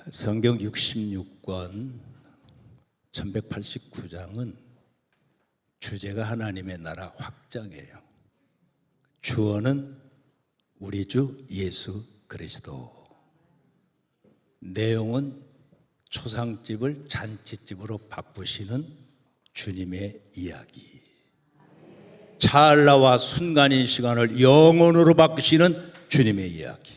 성경 66권 1189장은 주제가 하나님의 나라 확장이에요. 주어는 우리 주 예수 그리스도. 내용은 초상집을 잔치집으로 바꾸시는 주님의 이야기. 찰나와 순간인 시간을 영원으로 바꾸시는 주님의 이야기.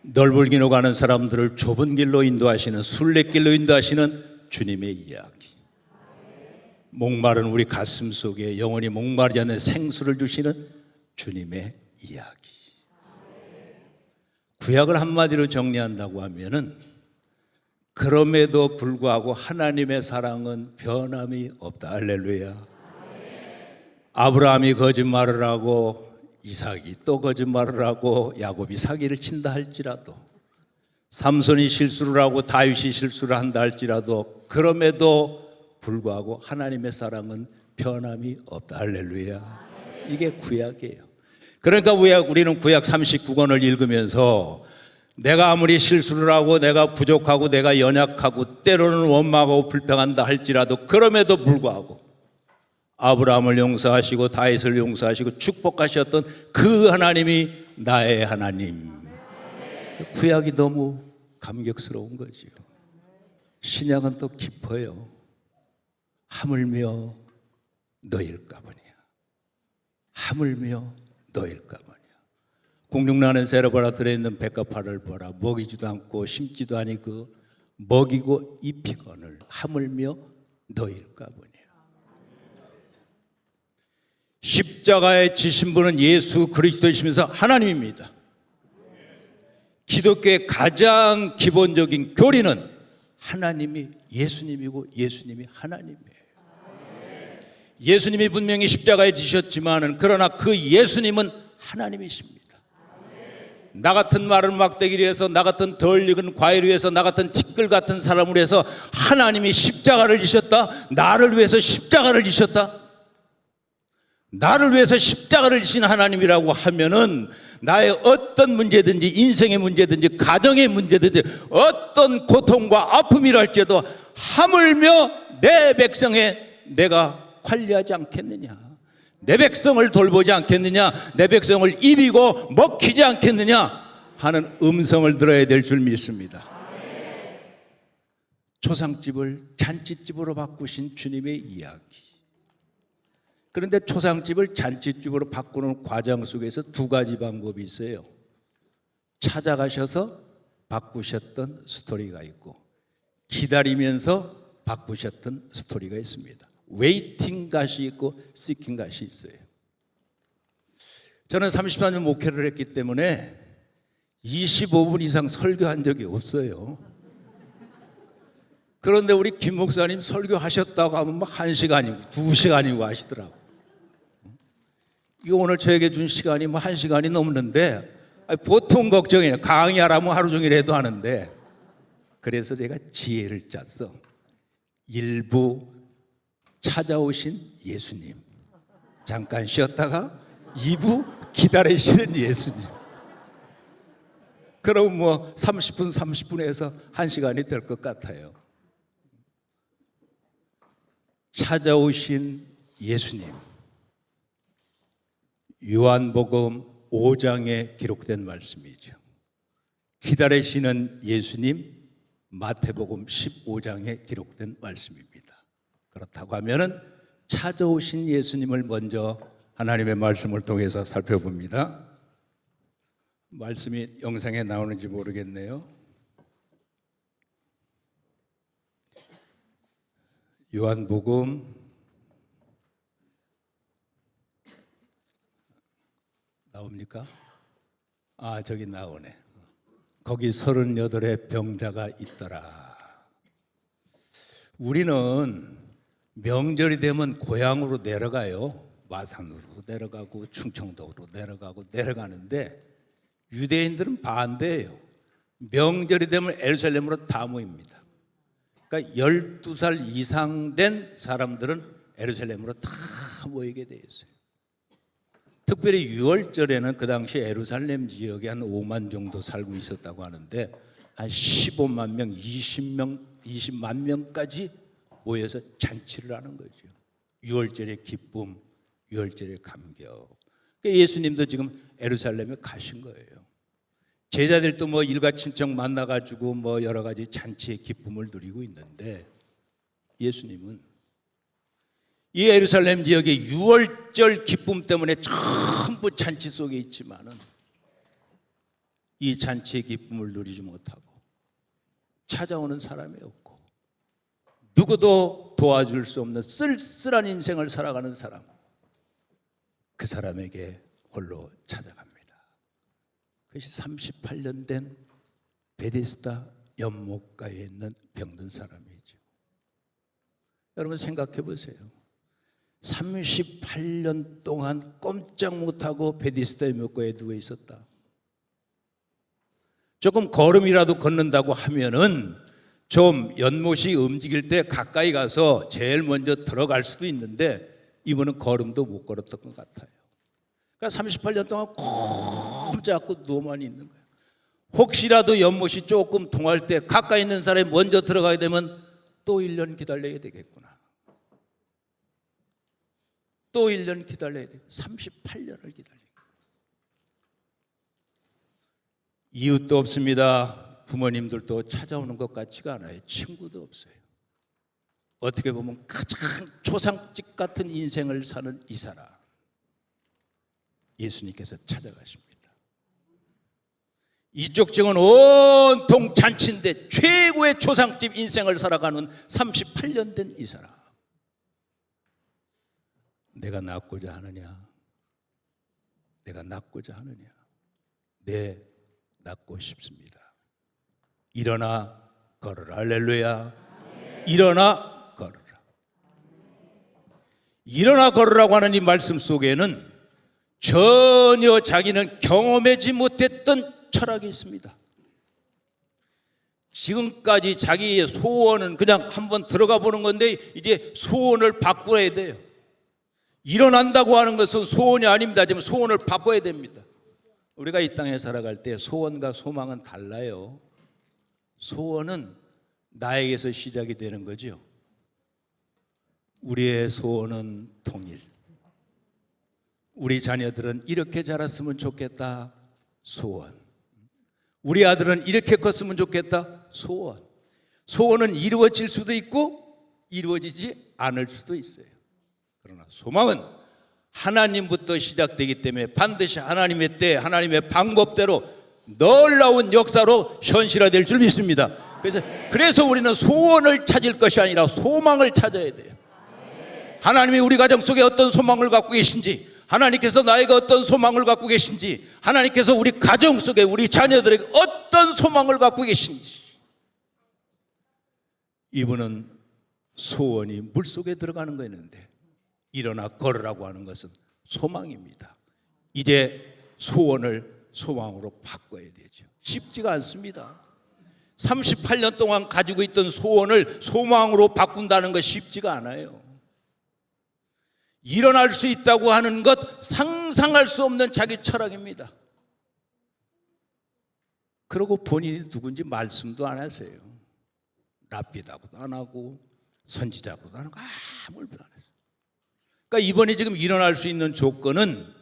넓은 길로 가는 사람들을 좁은 길로 인도하시는, 순례길로 인도하시는 주님의 이야기. 목마른 우리 가슴 속에 영원히 목마르지 않는 생수를 주시는 주님의 이야기. 구약을 한마디로 정리한다고 하면은, 그럼에도 불구하고 하나님의 사랑은 변함이 없다. 할렐루야. 아브라함이 거짓말을 하고 이삭이 또 거짓말을 하고 야곱이 사기를 친다 할지라도, 삼손이 실수를 하고 다윗이 실수를 한다 할지라도, 그럼에도 불구하고 하나님의 사랑은 변함이 없다. 할렐루야. 이게 구약이에요. 그러니까 우리는 구약 39권을 읽으면서 내가 아무리 실수를 하고 내가 부족하고 내가 연약하고 때로는 원망하고 불평한다 할지라도, 그럼에도 불구하고 아브라함을 용서하시고 다윗을 용서하시고 축복하셨던 그 하나님이 나의 하나님. 구약이 너무 감격스러운 거지요. 신약은 또 깊어요. 하물며 너일까보냐. 하물며 너일까보냐. 공중나는 세로바라 들어있는 백합화를 보라. 먹이지도 않고 심지도 아니고 먹이고 입히거늘 하물며 너일까보냐. 십자가에 지신 분은 예수 그리스도이시면서 하나님입니다. 기독교의 가장 기본적인 교리는 하나님이 예수님이고 예수님이 하나님이에요. 예수님이 분명히 십자가에 지셨지만 그러나 그 예수님은 하나님이십니다. 나 같은 마른 막대기를 위해서, 나 같은 덜 익은 과일을 위해서, 나 같은 티끌 같은 사람을 위해서 하나님이 십자가를 지셨다. 나를 위해서 십자가를 지셨다. 나를 위해서 십자가를 지신 하나님이라고 하면은 나의 어떤 문제든지, 인생의 문제든지, 가정의 문제든지, 어떤 고통과 아픔이라 할지라도 하물며 내 백성의 내가 관리하지 않겠느냐, 내 백성을 돌보지 않겠느냐, 내 백성을 입이고 먹히지 않겠느냐 하는 음성을 들어야 될 줄 믿습니다. 초상집을 잔치집으로 바꾸신 주님의 이야기. 그런데 초상집을 잔치집으로 바꾸는 과정 속에서 두 가지 방법이 있어요. 찾아가셔서 바꾸셨던 스토리가 있고, 기다리면서 바꾸셨던 스토리가 있습니다. 웨이팅 갓이 있고 시킹 갓이 있어요. 저는 34년 목회를 했기 때문에 25분 이상 설교한 적이 없어요. 그런데 우리 김 목사님 설교하셨다고 하면 막 1시간이고 2시간이고 하시더라고요. 이거 오늘 저에게 준 시간이 뭐 1시간이 넘는데, 보통 걱정이에요. 강의하라면 하루 종일 해도 하는데. 그래서 제가 지혜를 짰어. 1부 찾아오신 예수님, 잠깐 쉬었다가 2부 기다리시는 예수님. 그럼 뭐 30분에서 1시간이 될 것 같아요. 찾아오신 예수님, 요한복음 5장에 기록된 말씀이죠. 기다리시는 예수님, 마태복음 15장에 기록된 말씀입니다. 그렇다고 하면은 찾아오신 예수님을 먼저 하나님의 말씀을 통해서 살펴봅니다. 말씀이 영상에 나오는지 모르겠네요. 요한복음 나옵니까? 저기 나오네. 거기 38의 병자가 있더라. 우리는 명절이 되면 고향으로 내려가요. 마산으로 내려가고 충청도로 내려가는데 유대인들은 반대예요. 명절이 되면 예루살렘으로 다 모입니다. 그러니까 12살 이상 된 사람들은 예루살렘으로 다 모이게 돼 있어요. 특별히 6월절에는 그 당시 예루살렘 지역에 한 5만 정도 살고 있었다고 하는데 한 15만 명, 20만 명까지 모여서 잔치를 하는 거죠. 유월절의 기쁨, 유월절의 감격. 그러니까 예수님도 지금 예루살렘에 가신 거예요. 제자들도 뭐 일가 친척 만나가지고 뭐 여러 가지 잔치의 기쁨을 누리고 있는데, 예수님은 이 예루살렘 지역의 유월절 기쁨 때문에 전부 잔치 속에 있지만은 이 잔치의 기쁨을 누리지 못하고 찾아오는 사람이 없고 누구도 도와줄 수 없는 쓸쓸한 인생을 살아가는 사람, 그 사람에게 홀로 찾아갑니다. 그것이 38년 된 베데스다 연못가에 있는 병든 사람이죠. 여러분 생각해 보세요. 38년 동안 꼼짝 못하고 베데스다 연못가에 누워 있었다. 조금 걸음이라도 걷는다고 하면은 좀 연못이 움직일 때 가까이 가서 제일 먼저 들어갈 수도 있는데 이분은 걸음도 못 걸었던 것 같아요. 그러니까 38년 동안 꼼짝 않고 누워만 있는 거예요. 혹시라도 연못이 조금 통할 때 가까이 있는 사람이 먼저 들어가게 되면 또 1년 기다려야 되겠구나. 또 1년 기다려야 되겠구나. 38년을 기다려요. 이웃도 없습니다. 부모님들도 찾아오는 것 같지가 않아요. 친구도 없어요. 어떻게 보면 가장 초상집 같은 인생을 사는 이 사람, 예수님께서 찾아가십니다. 이쪽 지역은 온통 잔치인데 최고의 초상집 인생을 살아가는 38년 된 이 사람, 내가 낫고자 하느냐? 내가 낫고자 하느냐? 네, 낫고 싶습니다. 일어나 걸어라. 할렐루야. 일어나 걸어라. 일어나 걸으라고 하는 이 말씀 속에는 전혀 자기는 경험하지 못했던 철학이 있습니다. 지금까지 자기의 소원은 그냥 한번 들어가 보는 건데 이제 소원을 바꿔야 돼요. 일어난다고 하는 것은 소원이 아닙니다. 지금 소원을 바꿔야 됩니다. 우리가 이 땅에 살아갈 때 소원과 소망은 달라요. 소원은 나에게서 시작이 되는 거죠. 우리의 소원은 통일. 우리 자녀들은 이렇게 자랐으면 좋겠다. 소원. 우리 아들은 이렇게 컸으면 좋겠다. 소원. 소원은 이루어질 수도 있고 이루어지지 않을 수도 있어요. 그러나 소망은 하나님부터 시작되기 때문에 반드시 하나님의 때, 하나님의 방법대로 놀라운 역사로 현실화될 줄 믿습니다. 그래서 우리는 소원을 찾을 것이 아니라 소망을 찾아야 돼요. 하나님이 우리 가정 속에 어떤 소망을 갖고 계신지, 하나님께서 나에게 어떤 소망을 갖고 계신지, 하나님께서 우리 가정 속에 우리 자녀들에게 어떤 소망을 갖고 계신지, 이분은 소원이 물속에 들어가는 거였는데 일어나 걸으라고 하는 것은 소망입니다. 이제 소원을 소망으로 바꿔야 되죠. 쉽지가 않습니다. 38년 동안 가지고 있던 소원을 소망으로 바꾼다는 것 쉽지가 않아요. 일어날 수 있다고 하는 것 상상할 수 없는 자기 철학입니다. 그리고 본인이 누군지 말씀도 안 하세요. 랍비다고도 안 하고 선지자고도 안 하고 아무것도 안 했어요. 그러니까 이번에 지금 일어날 수 있는 조건은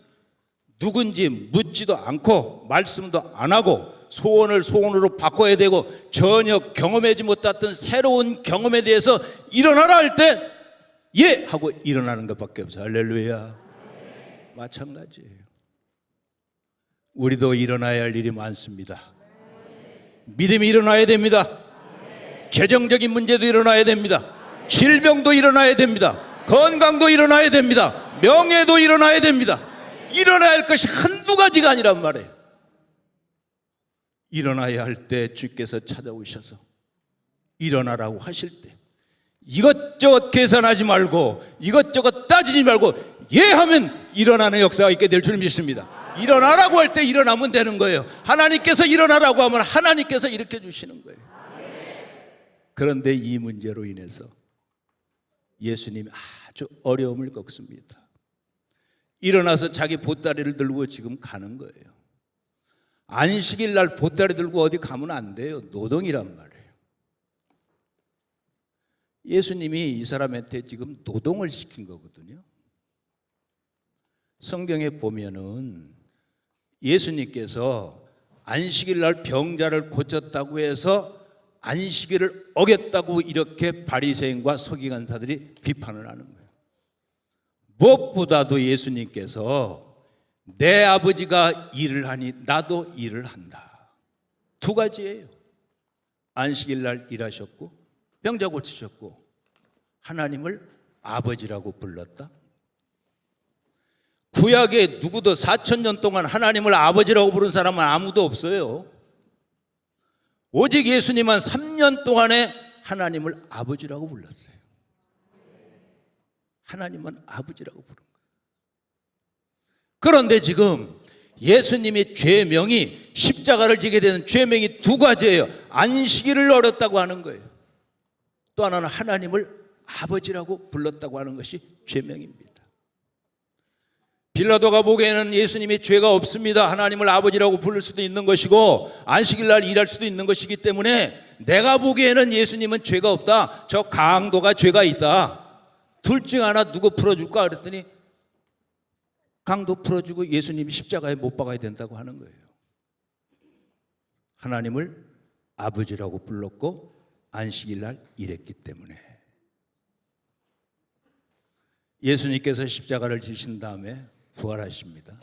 누군지 묻지도 않고 말씀도 안 하고 소원을 소원으로 바꿔야 되고 전혀 경험하지 못했던 새로운 경험에 대해서 일어나라 할 때 예! 하고 일어나는 것밖에 없어요. 할렐루야. 마찬가지예요. 우리도 일어나야 할 일이 많습니다. 믿음이 일어나야 됩니다. 재정적인 문제도 일어나야 됩니다. 질병도 일어나야 됩니다. 건강도 일어나야 됩니다. 명예도 일어나야 됩니다. 일어나야 할 것이 한두 가지가 아니란 말이에요. 일어나야 할 때 주께서 찾아오셔서 일어나라고 하실 때 이것저것 계산하지 말고 이것저것 따지지 말고 예 하면 일어나는 역사가 있게 될 줄 믿습니다. 일어나라고 할 때 일어나면 되는 거예요. 하나님께서 일어나라고 하면 하나님께서 일으켜 주시는 거예요. 그런데 이 문제로 인해서 예수님이 아주 어려움을 겪습니다. 일어나서 자기 보따리를 들고 지금 가는 거예요. 안식일 날 보따리 들고 어디 가면 안 돼요. 노동이란 말이에요. 예수님이 이 사람한테 지금 노동을 시킨 거거든요. 성경에 보면은 예수님께서 안식일 날 병자를 고쳤다고 해서 안식일을 어겼다고 이렇게 바리새인과 서기관사들이 비판을 하는 거예요. 무엇보다도 예수님께서 내 아버지가 일을 하니 나도 일을 한다. 두 가지예요. 안식일 날 일하셨고 병자 고치셨고 하나님을 아버지라고 불렀다. 구약에 누구도 4,000년 동안 하나님을 아버지라고 부른 사람은 아무도 없어요. 오직 예수님은 3년 동안에 하나님을 아버지라고 불렀어요. 하나님은 아버지라고 부른 거예요. 그런데 지금 예수님의 죄명이 십자가를 지게 되는 죄명이 두 가지예요. 안식일을 어겼다고 하는 거예요. 또 하나는 하나님을 아버지라고 불렀다고 하는 것이 죄명입니다. 빌라도가 보기에는 예수님이 죄가 없습니다. 하나님을 아버지라고 부를 수도 있는 것이고 안식일 날 일할 수도 있는 것이기 때문에 내가 보기에는 예수님은 죄가 없다. 저 강도가 죄가 있다. 둘 중 하나 누구 풀어줄까 그랬더니 강도 풀어주고 예수님이 십자가에 못 박아야 된다고 하는 거예요. 하나님을 아버지라고 불렀고 안식일 날 일했기 때문에. 예수님께서 십자가를 지신 다음에 부활하십니다.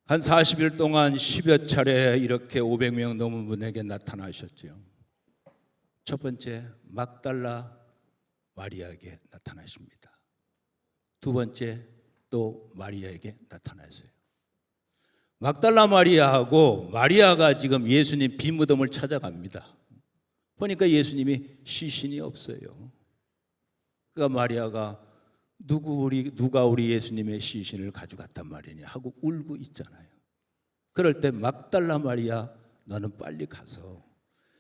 한 40일 동안 10여 차례 이렇게 500명 넘은 분에게 나타나셨죠. 첫 번째 막달라 마리아에게 나타나십니다. 두 번째 또 마리아에게 나타났어요. 막달라 마리아하고 마리아가 지금 예수님 비무덤을 찾아갑니다. 보니까 예수님이 시신이 없어요. 그러니까 마리아가 누가 우리 예수님의 시신을 가져갔단 말이냐 하고 울고 있잖아요. 그럴 때 막달라 마리아 너는 빨리 가서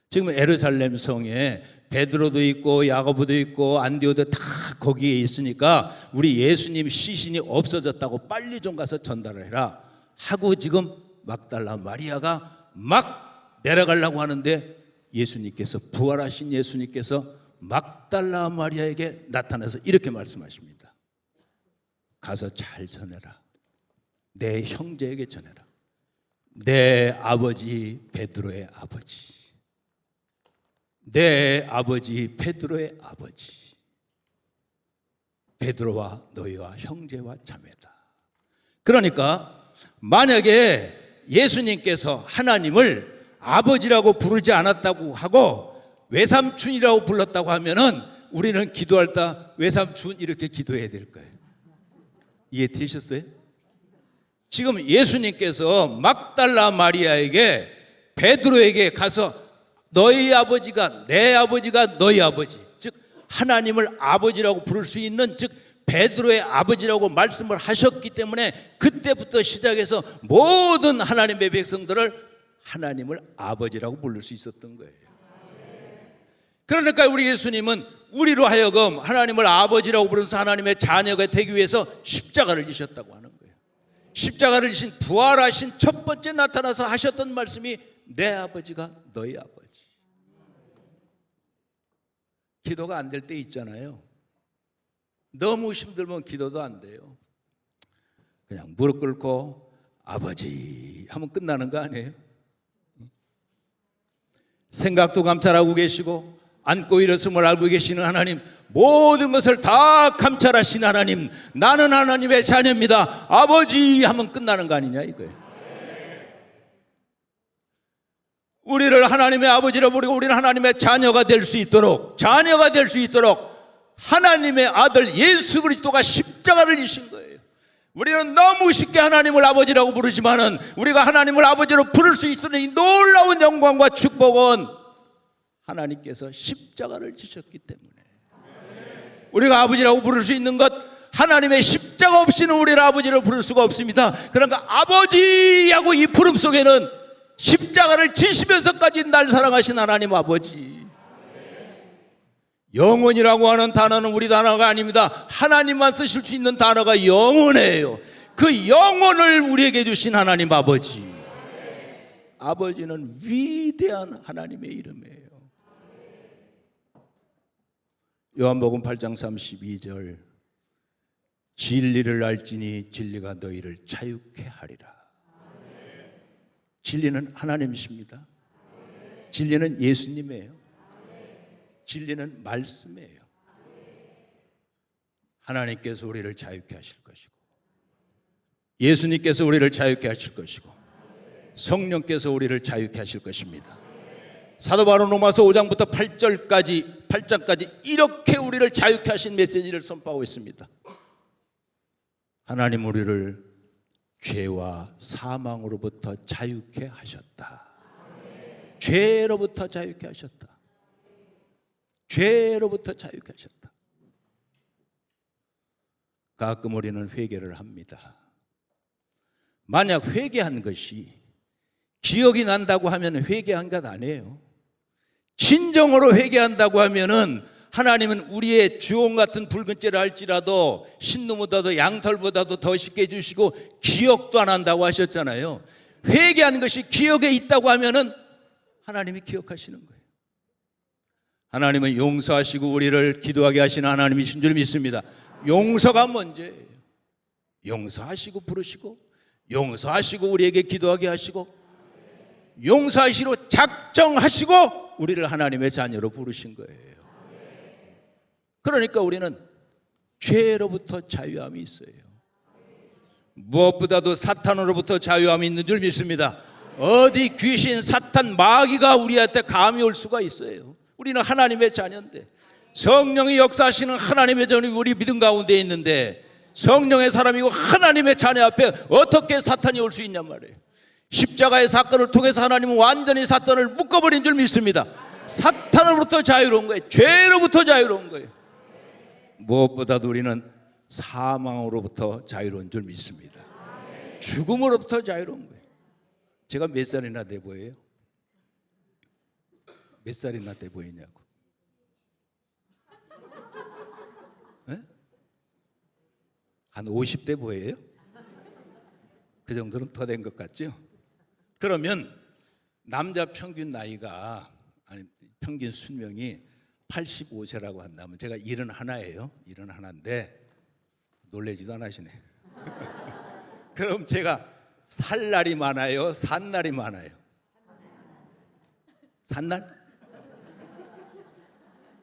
지금 예루살렘 성에 베드로도 있고 야고보도 있고 안디오도 다 거기에 있으니까 우리 예수님 시신이 없어졌다고 빨리 좀 가서 전달을 해라 하고 지금 막달라 마리아가 막 내려가려고 하는데 예수님께서 부활하신 예수님께서 막달라 마리아에게 나타나서 이렇게 말씀하십니다. 가서 잘 전해라. 내 형제에게 전해라. 내 아버지 베드로의 아버지. 내 아버지 베드로의 아버지. 베드로와 너희와 형제와 자매다. 그러니까 만약에 예수님께서 하나님을 아버지라고 부르지 않았다고 하고 외삼촌이라고 불렀다고 하면은 우리는 기도할 때 외삼촌 이렇게 기도해야 될 거예요. 이해되셨어요? 지금 예수님께서 막달라 마리아에게 베드로에게 가서 너희 아버지가 내 아버지가 너희 아버지, 즉 하나님을 아버지라고 부를 수 있는, 즉 베드로의 아버지라고 말씀을 하셨기 때문에 그때부터 시작해서 모든 하나님의 백성들을 하나님을 아버지라고 부를 수 있었던 거예요. 그러니까 우리 예수님은 우리로 하여금 하나님을 아버지라고 부르면서 하나님의 자녀가 되기 위해서 십자가를 지셨다고 하는 거예요. 십자가를 지신 부활하신 첫 번째 나타나서 하셨던 말씀이 내 아버지가 너희 아버지. 기도가 안 될 때 있잖아요. 너무 힘들면 기도도 안 돼요. 그냥 무릎 꿇고 아버지 하면 끝나는 거 아니에요? 생각도 감찰하고 계시고 안고 일었음을 알고 계시는 하나님, 모든 것을 다 감찰하신 하나님, 나는 하나님의 자녀입니다 아버지 하면 끝나는 거 아니냐 이거예요. 우리를 하나님의 아버지로 부르고 우리는 하나님의 자녀가 될 수 있도록 하나님의 아들 예수 그리스도가 십자가를 지신 거예요. 우리는 너무 쉽게 하나님을 아버지라고 부르지만은 우리가 하나님을 아버지로 부를 수 있는 이 놀라운 영광과 축복은 하나님께서 십자가를 지셨기 때문에 우리가 아버지라고 부를 수 있는 것, 하나님의 십자가 없이는 우리를 아버지로 부를 수가 없습니다. 그러니까 아버지하고 이 부름 속에는 십자가를 지시면서까지 날 사랑하신 하나님 아버지. 영원이라고 하는 단어는 우리 단어가 아닙니다. 하나님만 쓰실 수 있는 단어가 영원이에요. 그 영원을 우리에게 주신 하나님 아버지. 아버지는 위대한 하나님의 이름이에요. 요한복음 8장 32절, 진리를 알지니 진리가 너희를 자유케 하리라. 진리는 하나님이십니다. 진리는 예수님이에요. 진리는 말씀이에요. 하나님께서 우리를 자유케 하실 것이고, 예수님께서 우리를 자유케 하실 것이고, 성령께서 우리를 자유케 하실 것입니다. 사도 바울 로마서 5장부터 8장까지 이렇게 우리를 자유케 하신 메시지를 선포하고 있습니다. 하나님 우리를 죄와 사망으로부터 자유케 하셨다. 죄로부터 자유케 하셨다. 죄로부터 자유케 하셨다. 가끔 우리는 회개를 합니다. 만약 회개한 것이 기억이 난다고 하면 회개한 것 아니에요. 진정으로 회개한다고 하면은 하나님은 우리의 주홍 같은 붉은 죄를 할지라도 신누보다도 양털보다도 더 쉽게 해주시고 기억도 안 한다고 하셨잖아요. 회개하는 것이 기억에 있다고 하면은 하나님이 기억하시는 거예요. 하나님은 용서하시고 우리를 기도하게 하시는 하나님이신 줄 믿습니다. 용서가 먼저예요. 용서하시고 부르시고, 용서하시고 우리에게 기도하게 하시고, 용서하시러 작정하시고 우리를 하나님의 자녀로 부르신 거예요. 그러니까 우리는 죄로부터 자유함이 있어요. 무엇보다도 사탄으로부터 자유함이 있는 줄 믿습니다. 어디 귀신, 사탄, 마귀가 우리한테 감이 올 수가 있어요. 우리는 하나님의 자녀인데, 성령이 역사하시는 하나님의 자녀이 우리 믿음 가운데 있는데, 성령의 사람이고 하나님의 자녀 앞에 어떻게 사탄이 올 수 있냔 말이에요. 십자가의 사건을 통해서 하나님은 완전히 사탄을 묶어버린 줄 믿습니다. 사탄으로부터 자유로운 거예요. 죄로부터 자유로운 거예요. 무엇보다도 우리는 사망으로부터 자유로운 줄 믿습니다. 죽음으로부터 자유로운 거예요. 제가 몇 살이나 돼 보여요? 몇 살이나 돼 보이냐고. 네? 한 50대 보여요? 그 정도는 더 된 것 같죠? 그러면 남자 평균 나이가, 아니 평균 수명이 85세라고 한다면 제가 71예요. 71인데 놀래지도 않으시네. 그럼 제가 살 날이 많아요? 산 날이 많아요? 산 날?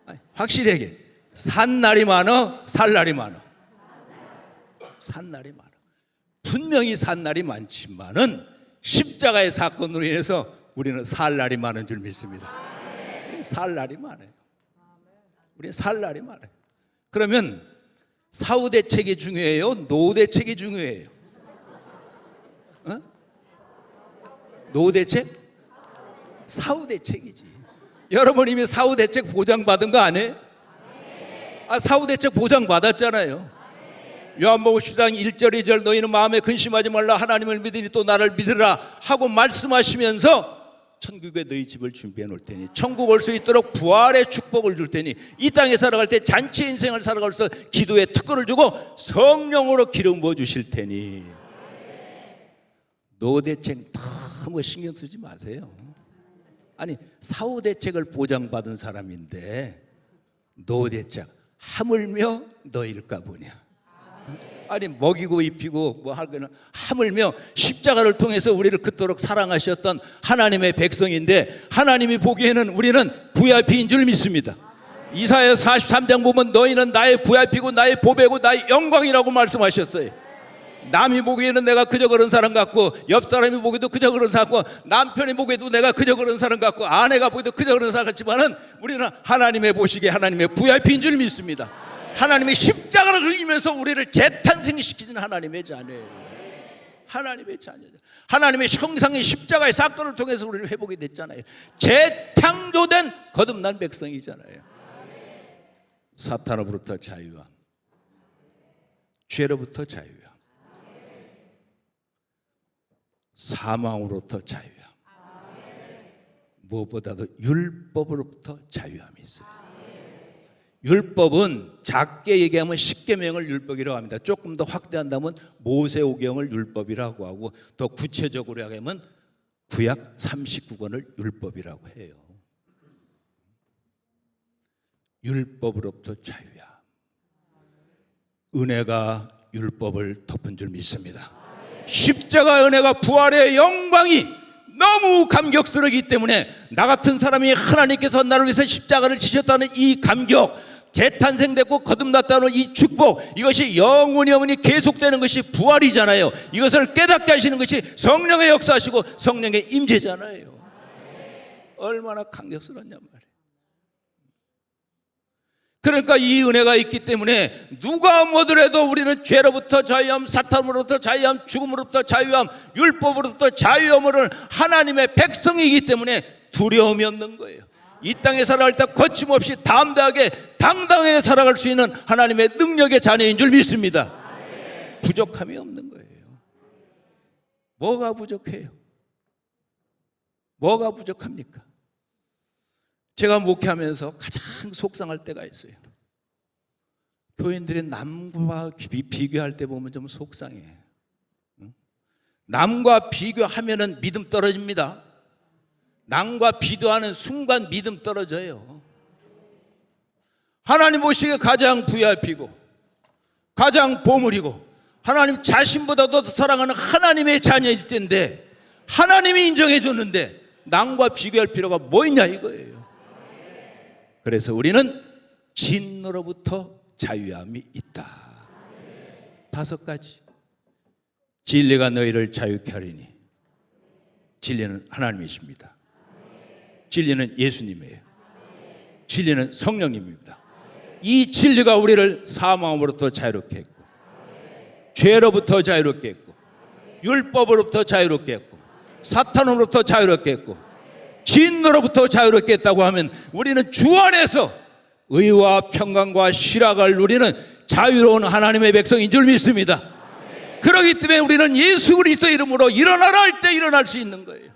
아니, 확실하게 산 날이 많아? 살 날이 많아? 산 날이 많아. 분명히 산 날이 많지만은 십자가의 사건으로 인해서 우리는 살 날이 많은 줄 믿습니다. 우리 살 날이 많아요. 우리 살 날이 많아요. 그러면 사후 대책이 중요해요? 노후 대책이 중요해요? 어? 노후 대책? 사후 대책이지. 여러분 이미 사후 대책 보장받은 거 아니에요? 사후 대책 보장받았잖아요. 요한복음 10장 1절 2절 너희는 마음에 근심하지 말라 하나님을 믿으니 또 나를 믿으라 하고 말씀하시면서 천국에 너희 집을 준비해 놓을 테니 천국 올 수 있도록 부활의 축복을 줄 테니 이 땅에 살아갈 때 잔치 인생을 살아갈 수 기도의 특권을 주고 성령으로 기름 부어 주실 테니. 노후 대책 너무 신경 쓰지 마세요. 아니 사후 대책을 보장받은 사람인데 노후 대책 하물며 너희일까 보냐. 아니 먹이고 입히고 뭐 하거나 하물며 십자가를 통해서 우리를 그토록 사랑하셨던 하나님의 백성인데 하나님이 보기에는 우리는 VIP인 줄 믿습니다. 이사야 43장 보면 너희는 나의 VIP고 나의 보배고 나의 영광이라고 말씀하셨어요. 남이 보기에는 내가 그저 그런 사람 같고 옆 사람이 보기에도 그저 그런 사람 같고 남편이 보기에도 내가 그저 그런 사람 같고 아내가 보기에도 그저 그런 사람 같지만은 우리는 하나님의 보시기에 하나님의 VIP인 줄 믿습니다. 하나님의 십자가를 흘리면서 우리를 재탄생시키는 하나님의 자녀예요. 하나님의 자녀죠. 하나님의 형상의 십자가의 사건을 통해서 우리를 회복이 됐잖아요. 재창조된 거듭난 백성이잖아요. 사탄으로부터 자유함, 죄로부터 자유함, 사망으로부터 자유함, 무엇보다도 율법으로부터 자유함이 있어요. 율법은 작게 얘기하면 십계명을 율법이라고 합니다. 조금 더 확대한다면 모세오경을 율법이라고 하고 더 구체적으로 하면 구약 39권을 율법이라고 해요. 율법으로부터 자유야. 은혜가 율법을 덮은 줄 믿습니다. 십자가 은혜가 부활의 영광이 너무 감격스러우기 때문에 나 같은 사람이 하나님께서 나를 위해서 십자가를 지셨다는 이 감격, 재탄생됐고 거듭났다는 이 축복, 이것이 영원히 계속되는 것이 부활이잖아요. 이것을 깨닫게 하시는 것이 성령의 역사하시고 성령의 임재잖아요. 얼마나 감격스럽냔 말이에요. 그러니까 이 은혜가 있기 때문에 누가 뭐더라도 우리는 죄로부터 자유함, 사탄으로부터 자유함, 죽음으로부터 자유함, 율법으로부터 자유함을 하나님의 백성이기 때문에 두려움이 없는 거예요. 이 땅에 살아갈 때 거침없이 담대하게 당당하게 살아갈 수 있는 하나님의 능력의 자녀인 줄 믿습니다. 부족함이 없는 거예요. 뭐가 부족해요? 뭐가 부족합니까? 제가 목회하면서 가장 속상할 때가 있어요. 교인들이 남과 비교할 때 보면 좀 속상해. 남과 비교하면은 믿음 떨어집니다. 남과 비교하는 순간 믿음 떨어져요. 하나님 보시기에 가장 VIP고 가장 보물이고 하나님 자신보다도 더 사랑하는 하나님의 자녀일 텐데 하나님이 인정해 줬는데 남과 비교할 필요가 뭐 있냐 이거예요. 그래서 우리는 진노로부터 자유함이 있다. 5가지. 진리가 너희를 자유케 하리니. 진리는 하나님이십니다. 진리는 예수님이에요. 진리는 성령님입니다. 이 진리가 우리를 사망으로부터 자유롭게 했고 죄로부터 자유롭게 했고 율법으로부터 자유롭게 했고 사탄으로부터 자유롭게 했고 진노로부터 자유롭게 했다고 하면 우리는 주 안에서 의와 평강과 실학을 누리는 자유로운 하나님의 백성인 줄 믿습니다. 그렇기 때문에 우리는 예수 그리스도 이름으로 일어나라 할 때 일어날 수 있는 거예요.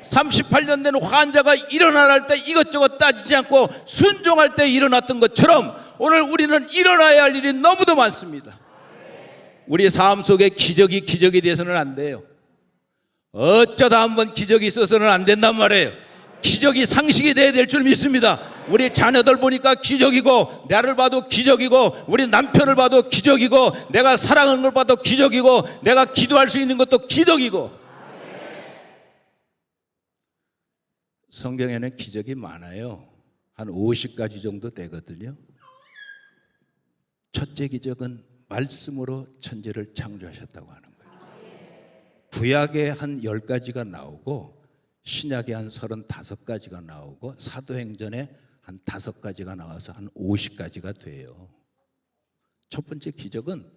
38년 된 환자가 일어나라 할 때 이것저것 따지지 않고 순종할 때 일어났던 것처럼 오늘 우리는 일어나야 할 일이 너무도 많습니다. 우리 삶 속에 기적이 돼서는 안 돼요. 어쩌다 한번 기적이 있어서는 안 된단 말이에요. 기적이 상식이 돼야 될 줄 믿습니다. 우리 자녀들 보니까 기적이고 나를 봐도 기적이고 우리 남편을 봐도 기적이고 내가 사랑하는 걸 봐도 기적이고 내가 기도할 수 있는 것도 기적이고. 성경에는 기적이 많아요. 한 50가지 정도 되거든요. 첫째 기적은 말씀으로 천지를 창조하셨다고 하는 거예요. 구약에 한 10가지가 나오고 신약에 한 35가지가 나오고 사도행전에 한 5가지가 나와서 한 50가지가 돼요. 첫 번째 기적은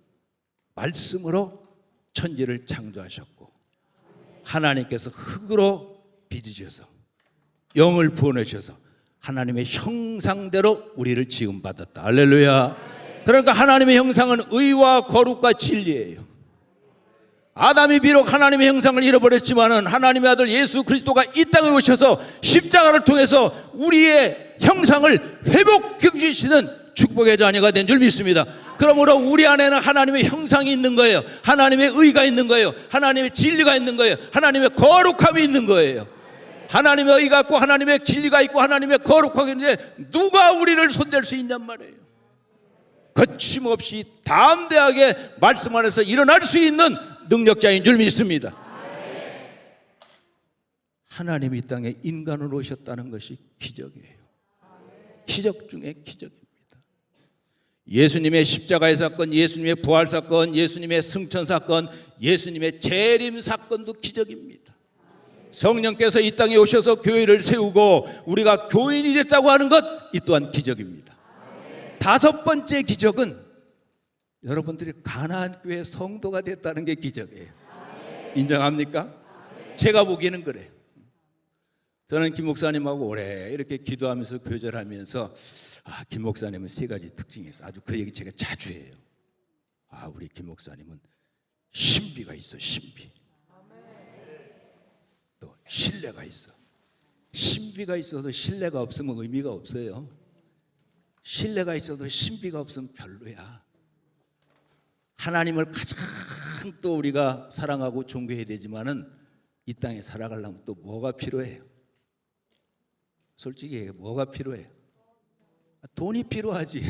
말씀으로 천지를 창조하셨고 하나님께서 흙으로 빚으셔서 영을 부어내셔서 하나님의 형상대로 우리를 지음받았다. 할렐루야. 그러니까 하나님의 형상은 의와 거룩과 진리예요. 아담이 비록 하나님의 형상을 잃어버렸지만은 하나님의 아들 예수 그리스도가 이 땅에 오셔서 십자가를 통해서 우리의 형상을 회복해 주시는 축복의 자녀가 된 줄 믿습니다. 그러므로 우리 안에는 하나님의 형상이 있는 거예요. 하나님의 의가 있는 거예요. 하나님의 진리가 있는 거예요. 하나님의 거룩함이 있는 거예요. 하나님의 의가 있고 하나님의 진리가 있고 하나님의 거룩함이 있는데 누가 우리를 손댈 수 있냔 말이에요. 거침없이 담대하게 말씀 안에서 일어날 수 있는 능력자인 줄 믿습니다. 하나님이 이 땅에 인간으로 오셨다는 것이 기적이에요. 기적 중에 기적입니다. 예수님의 십자가의 사건, 예수님의 부활 사건, 예수님의 승천 사건, 예수님의 재림 사건도 기적입니다. 성령께서 이 땅에 오셔서 교회를 세우고 우리가 교인이 됐다고 하는 것, 이 또한 기적입니다. 5번째 기적은 여러분들이 가나안 교회 성도가 됐다는 게 기적이에요. 인정합니까? 제가 보기에는 그래요. 저는 김 목사님하고 오래 이렇게 기도하면서 교절하면서 김 목사님은 3가지 특징이 있어요. 아주 그 얘기 제가 자주 해요. 우리 김 목사님은 신비가 있어. 신비. 또 신뢰가 있어. 신비가 있어도 신뢰가 없으면 의미가 없어요. 신뢰가 있어도 신비가 없으면 별로야. 하나님을 가장 또 우리가 사랑하고 존경해야 되지만은 이 땅에 살아가려면 또 뭐가 필요해요? 솔직히 뭐가 필요해요? 돈이 필요하지.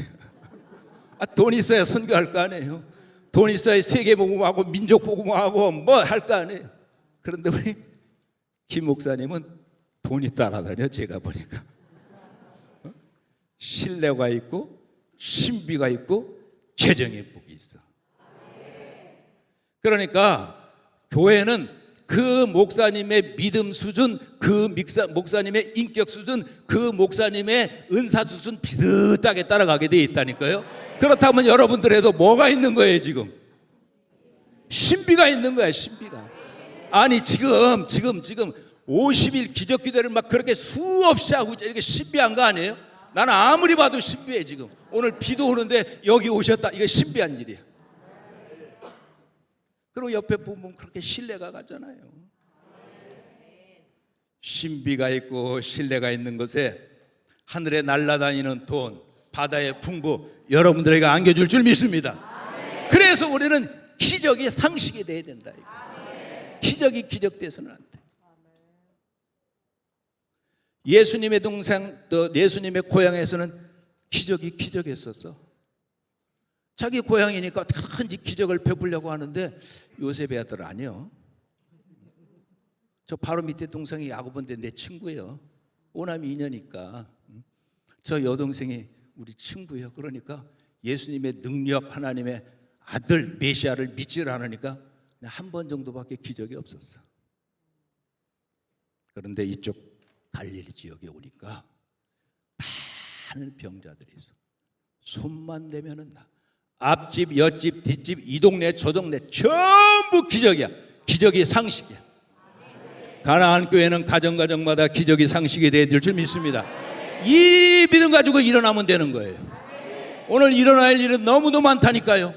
돈 있어야 선교할 거 아니에요. 돈 있어야 세계복음하고 민족복음하고 뭐 할 거 아니에요. 그런데 우리 김 목사님은 돈이 따라다녀. 제가 보니까 신뢰가 있고 신비가 있고 재정의 복이 있어. 그러니까 교회는 그 목사님의 믿음 수준, 그 목사님의 인격 수준, 그 목사님의 은사 수준 비슷하게 따라가게 돼 있다니까요. 그렇다면 여러분들에도 뭐가 있는 거예요? 지금 신비가 있는 거야. 신비가. 아니 지금 50일 기적기도를 막 그렇게 수없이 하고 이렇게 신비한 거 아니에요? 나는 아무리 봐도 신비해. 지금 오늘 비도 오는데 여기 오셨다. 이거 신비한 일이야. 그리고 옆에 보면 그렇게 신뢰가 가잖아요. 신비가 있고 신뢰가 있는 것에 하늘에 날아다니는 돈, 바다의 풍부 여러분들에게 안겨줄 줄 믿습니다. 그래서 우리는 기적이 상식이 돼야 된다. 기적이 기적돼서는 안 돼. 예수님의 동생, 또 예수님의 고향에서는 기적이 기적했었어. 자기 고향이니까 큰 기적을 베풀려고 하는데 요셉의 아들 아니요. 저 바로 밑에 동생이 야고보인데 내 친구예요. 오남이 인연이니까. 저 여동생이 우리 친구예요. 그러니까 예수님의 능력, 하나님의 아들 메시아를 믿지 않으니까 한 번 정도밖에 기적이 없었어. 그런데 이쪽 갈릴리 지역에 오니까 많은 병자들이 있어. 손만 대면은 나. 앞집, 옆집, 뒷집, 이 동네, 저 동네 전부 기적이야. 기적이 상식이야. 가나안 교회는 가정가정마다 기적이 상식이 되어질 줄 믿습니다. 이 믿음 가지고 일어나면 되는 거예요. 오늘 일어날 일은 너무도 많다니까요.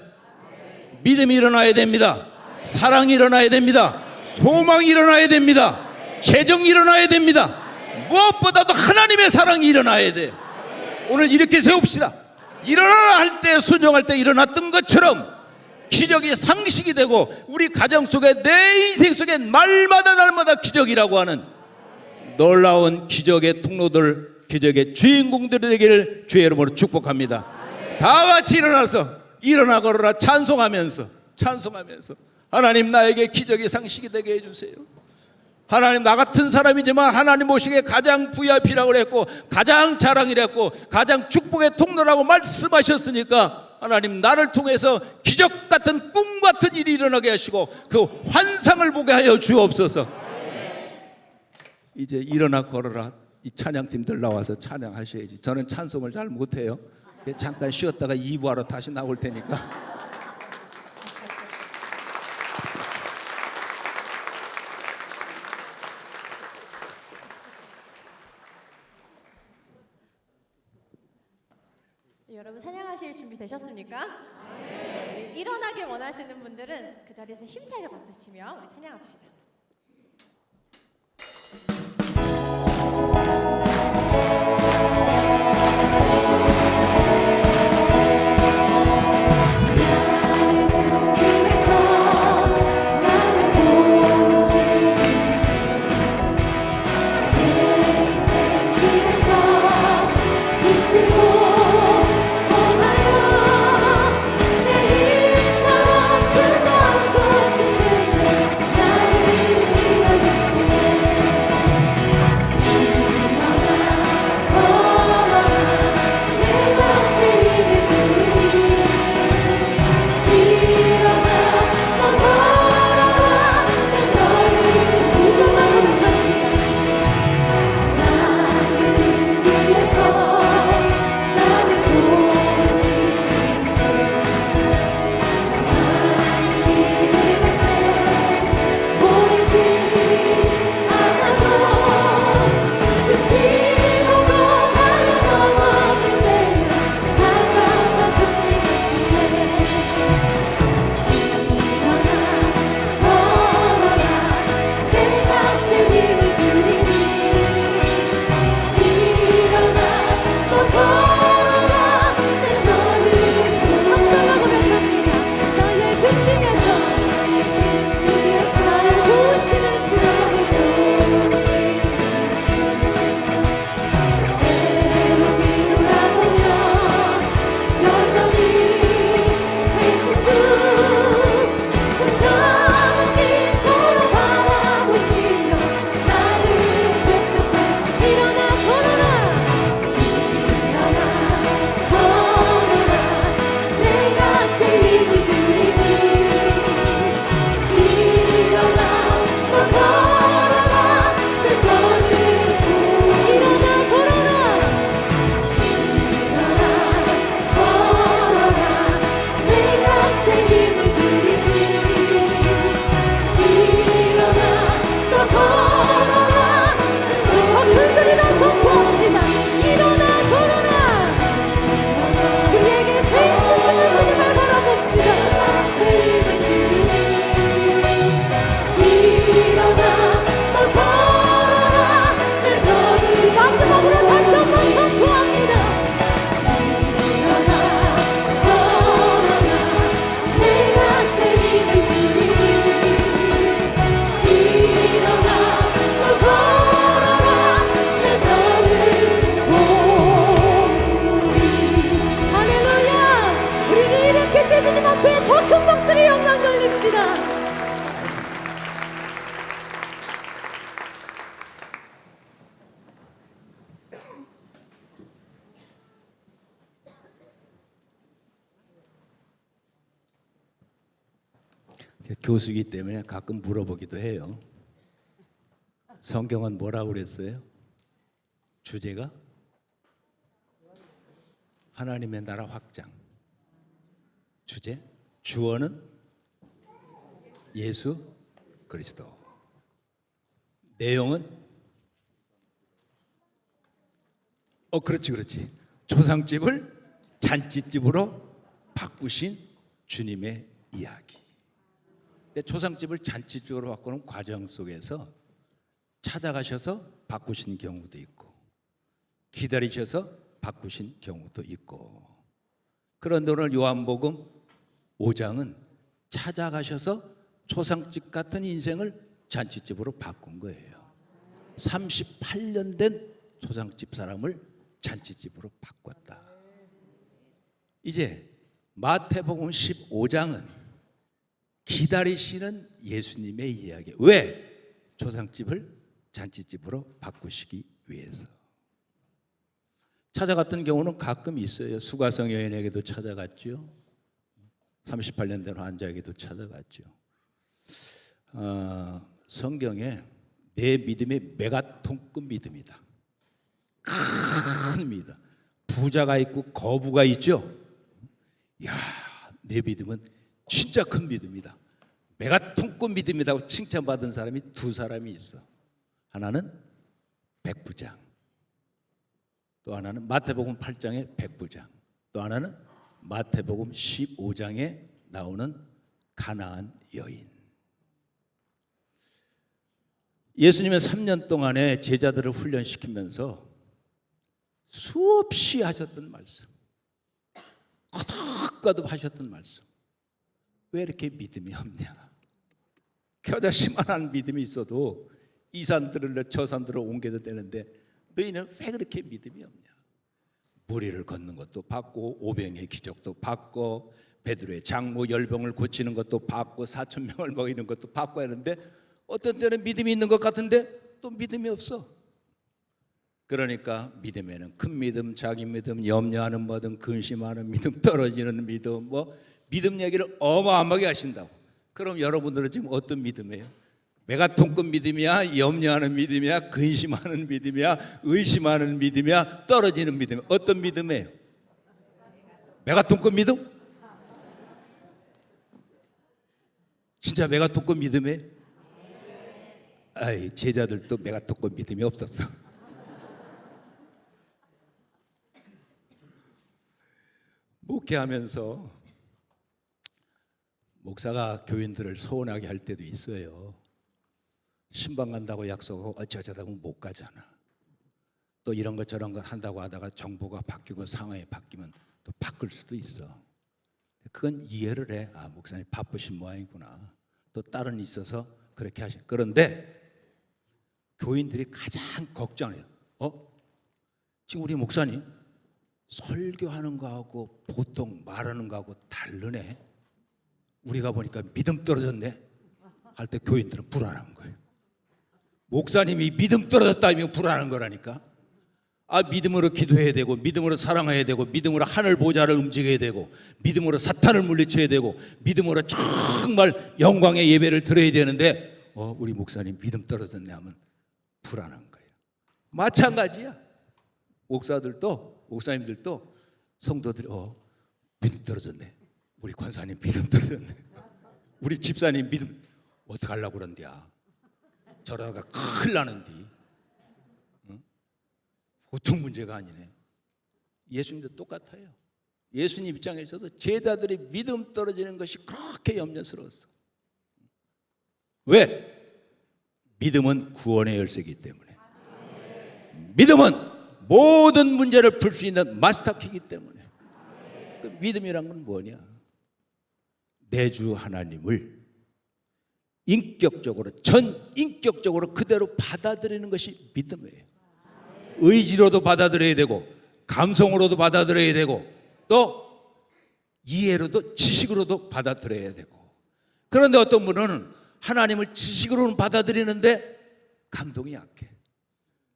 믿음이 일어나야 됩니다. 사랑이 일어나야 됩니다. 소망이 일어나야 됩니다. 재정이 일어나야 됩니다. 무엇보다도 하나님의 사랑이 일어나야 돼요. 오늘 이렇게 세웁시다. 일어나라 할 때, 순종할 때 일어났던 것처럼 기적이 상식이 되고 우리 가정 속에, 내 인생 속에 날마다 기적이라고 하는 놀라운 기적의 통로들, 기적의 주인공들이 되기를 주의 이름으로 축복합니다. 다 같이 일어나 걸어라 찬송하면서 하나님, 나에게 기적의 상식이 되게 해주세요. 하나님, 나 같은 사람이지만 하나님 보시기에 가장 VIP라고 그랬고 가장 자랑이랬고 가장 축복의 통로라고 말씀하셨으니까 하나님, 나를 통해서 기적 같은 꿈 같은 일이 일어나게 하시고 그 환상을 보게 하여 주옵소서. 이제 일어나 걸어라. 이 찬양팀들 나와서 찬양하셔야지. 저는 찬송을 잘 못해요. 잠깐 쉬었다가 2부하러 다시 나올 테니까. 여러분 찬양하실 준비 되셨습니까? 네. 일어나길 원하시는 분들은 그 자리에서 힘차게 박수 치며 우리 찬양합시다. 나를 교수이기 때문에 가끔 물어보기도 해요. 성경은 뭐라고 그랬어요? 주제가 하나님의 나라 확장. 주제? 주어는 예수 그리스도. 내용은 그렇지. 조상집을 잔치집으로 바꾸신 주님의 이야기. 근데 조상집을 잔치집으로 바꾸는 과정 속에서 찾아가셔서 바꾸신 경우도 있고, 기다리셔서 바꾸신 경우도 있고. 그런데 오늘 요한복음 5장은 찾아가셔서 조상집 같은 인생을 잔치집으로 바꾼 거예요. 38년 된 조상집 사람을 잔치집으로 바꿨다. 이제 마태복음 15장은 기다리시는 예수님의 이야기. 왜? 조상집을 잔치집으로 바꾸시기 위해서. 찾아갔던 경우는 가끔 있어요. 수가성 여인에게도 찾아갔죠. 38년 된 환자에게도 찾아갔죠. 성경에 내 믿음이 메가톤급 믿음이다. 큰 믿음. 부자가 있고 거부가 있죠. 야, 내 믿음은 진짜 큰 믿음이다. 메가톤급 믿음이라고 칭찬받은 사람이 두 사람이 있어. 하나는 백부장, 또 하나는 마태복음 8장의 백부장, 또 하나는 마태복음 15장에 나오는 가나안 여인. 예수님은 3년 동안에 제자들을 훈련시키면서 수없이 하셨던 말씀, 거듭거듭 하셨던 말씀. 왜 이렇게 믿음이 없냐? 겨자씨만한 믿음이 있어도 이 산들을 저 산들을 옮겨도 되는데 너희는 왜 그렇게 믿음이 없냐? 무리를 걷는 것도 받고, 오병의 기적도 받고, 베드로의 장모 열병을 고치는 것도 받고, 4,000명을 먹이는 것도 받고 하는데 어떤 때는 믿음이 있는 것 같은데 또 믿음이 없어. 그러니까 믿음에는 큰 믿음, 자기 믿음, 염려하는 뭐든 근심하는 믿음, 떨어지는 믿음, 믿음 얘기를 어마어마하게 하신다고. 그럼 여러분들은 지금 어떤 믿음이에요? 메가톤급 믿음이야? 염려하는 믿음이야? 근심하는 믿음이야? 의심하는 믿음이야? 떨어지는 믿음이야? 어떤 믿음이에요? 메가톤급 믿음? 진짜 메가톤급 믿음이에요? 아이, 제자들도 메가톤급 믿음이 없었어. 목회하면서 목사가 교인들을 소원하게 할 때도 있어요. 신방 간다고 약속하고 어쩌다 보면 못 가잖아. 또 이런 것 저런 것 한다고 하다가 정보가 바뀌고 상황이 바뀌면 또 바꿀 수도 있어. 그건 이해를 해. 아, 목사님 바쁘신 모양이구나. 또 다른 있어서 그렇게 하시. 그런데 교인들이 가장 걱정해요. 지금 우리 목사님 설교하는 거하고 보통 말하는 거하고 다르네. 우리가 보니까 믿음 떨어졌네. 할 때 교인들은 불안한 거예요. 목사님이 믿음 떨어졌다면 불안한 거라니까. 믿음으로 기도해야 되고, 믿음으로 사랑해야 되고, 믿음으로 하늘 보좌를 움직여야 되고, 믿음으로 사탄을 물리쳐야 되고, 믿음으로 정말 영광의 예배를 드려야 되는데 우리 목사님 믿음 떨어졌네 하면 불안한 거예요. 마찬가지야. 목사님들도 성도들이 믿음 떨어졌네. 우리 권사님 믿음 떨어졌네. 우리 집사님 믿음 어떻게 하려고 그런디야. 저러다가 큰일 나는디. 보통 문제가 아니네. 예수님도 똑같아요. 예수님 입장에서도 제자들이 믿음 떨어지는 것이 그렇게 염려스러웠어. 왜? 믿음은 구원의 열쇠이기 때문에. 믿음은 모든 문제를 풀 수 있는 마스터키이기 때문에. 그 믿음이란 건 뭐냐? 내 주 하나님을 인격적으로, 전인격적으로 그대로 받아들이는 것이 믿음이에요. 의지로도 받아들여야 되고, 감성으로도 받아들여야 되고, 또 이해로도, 지식으로도 받아들여야 되고. 그런데 어떤 분은 하나님을 지식으로는 받아들이는데 감동이 약해.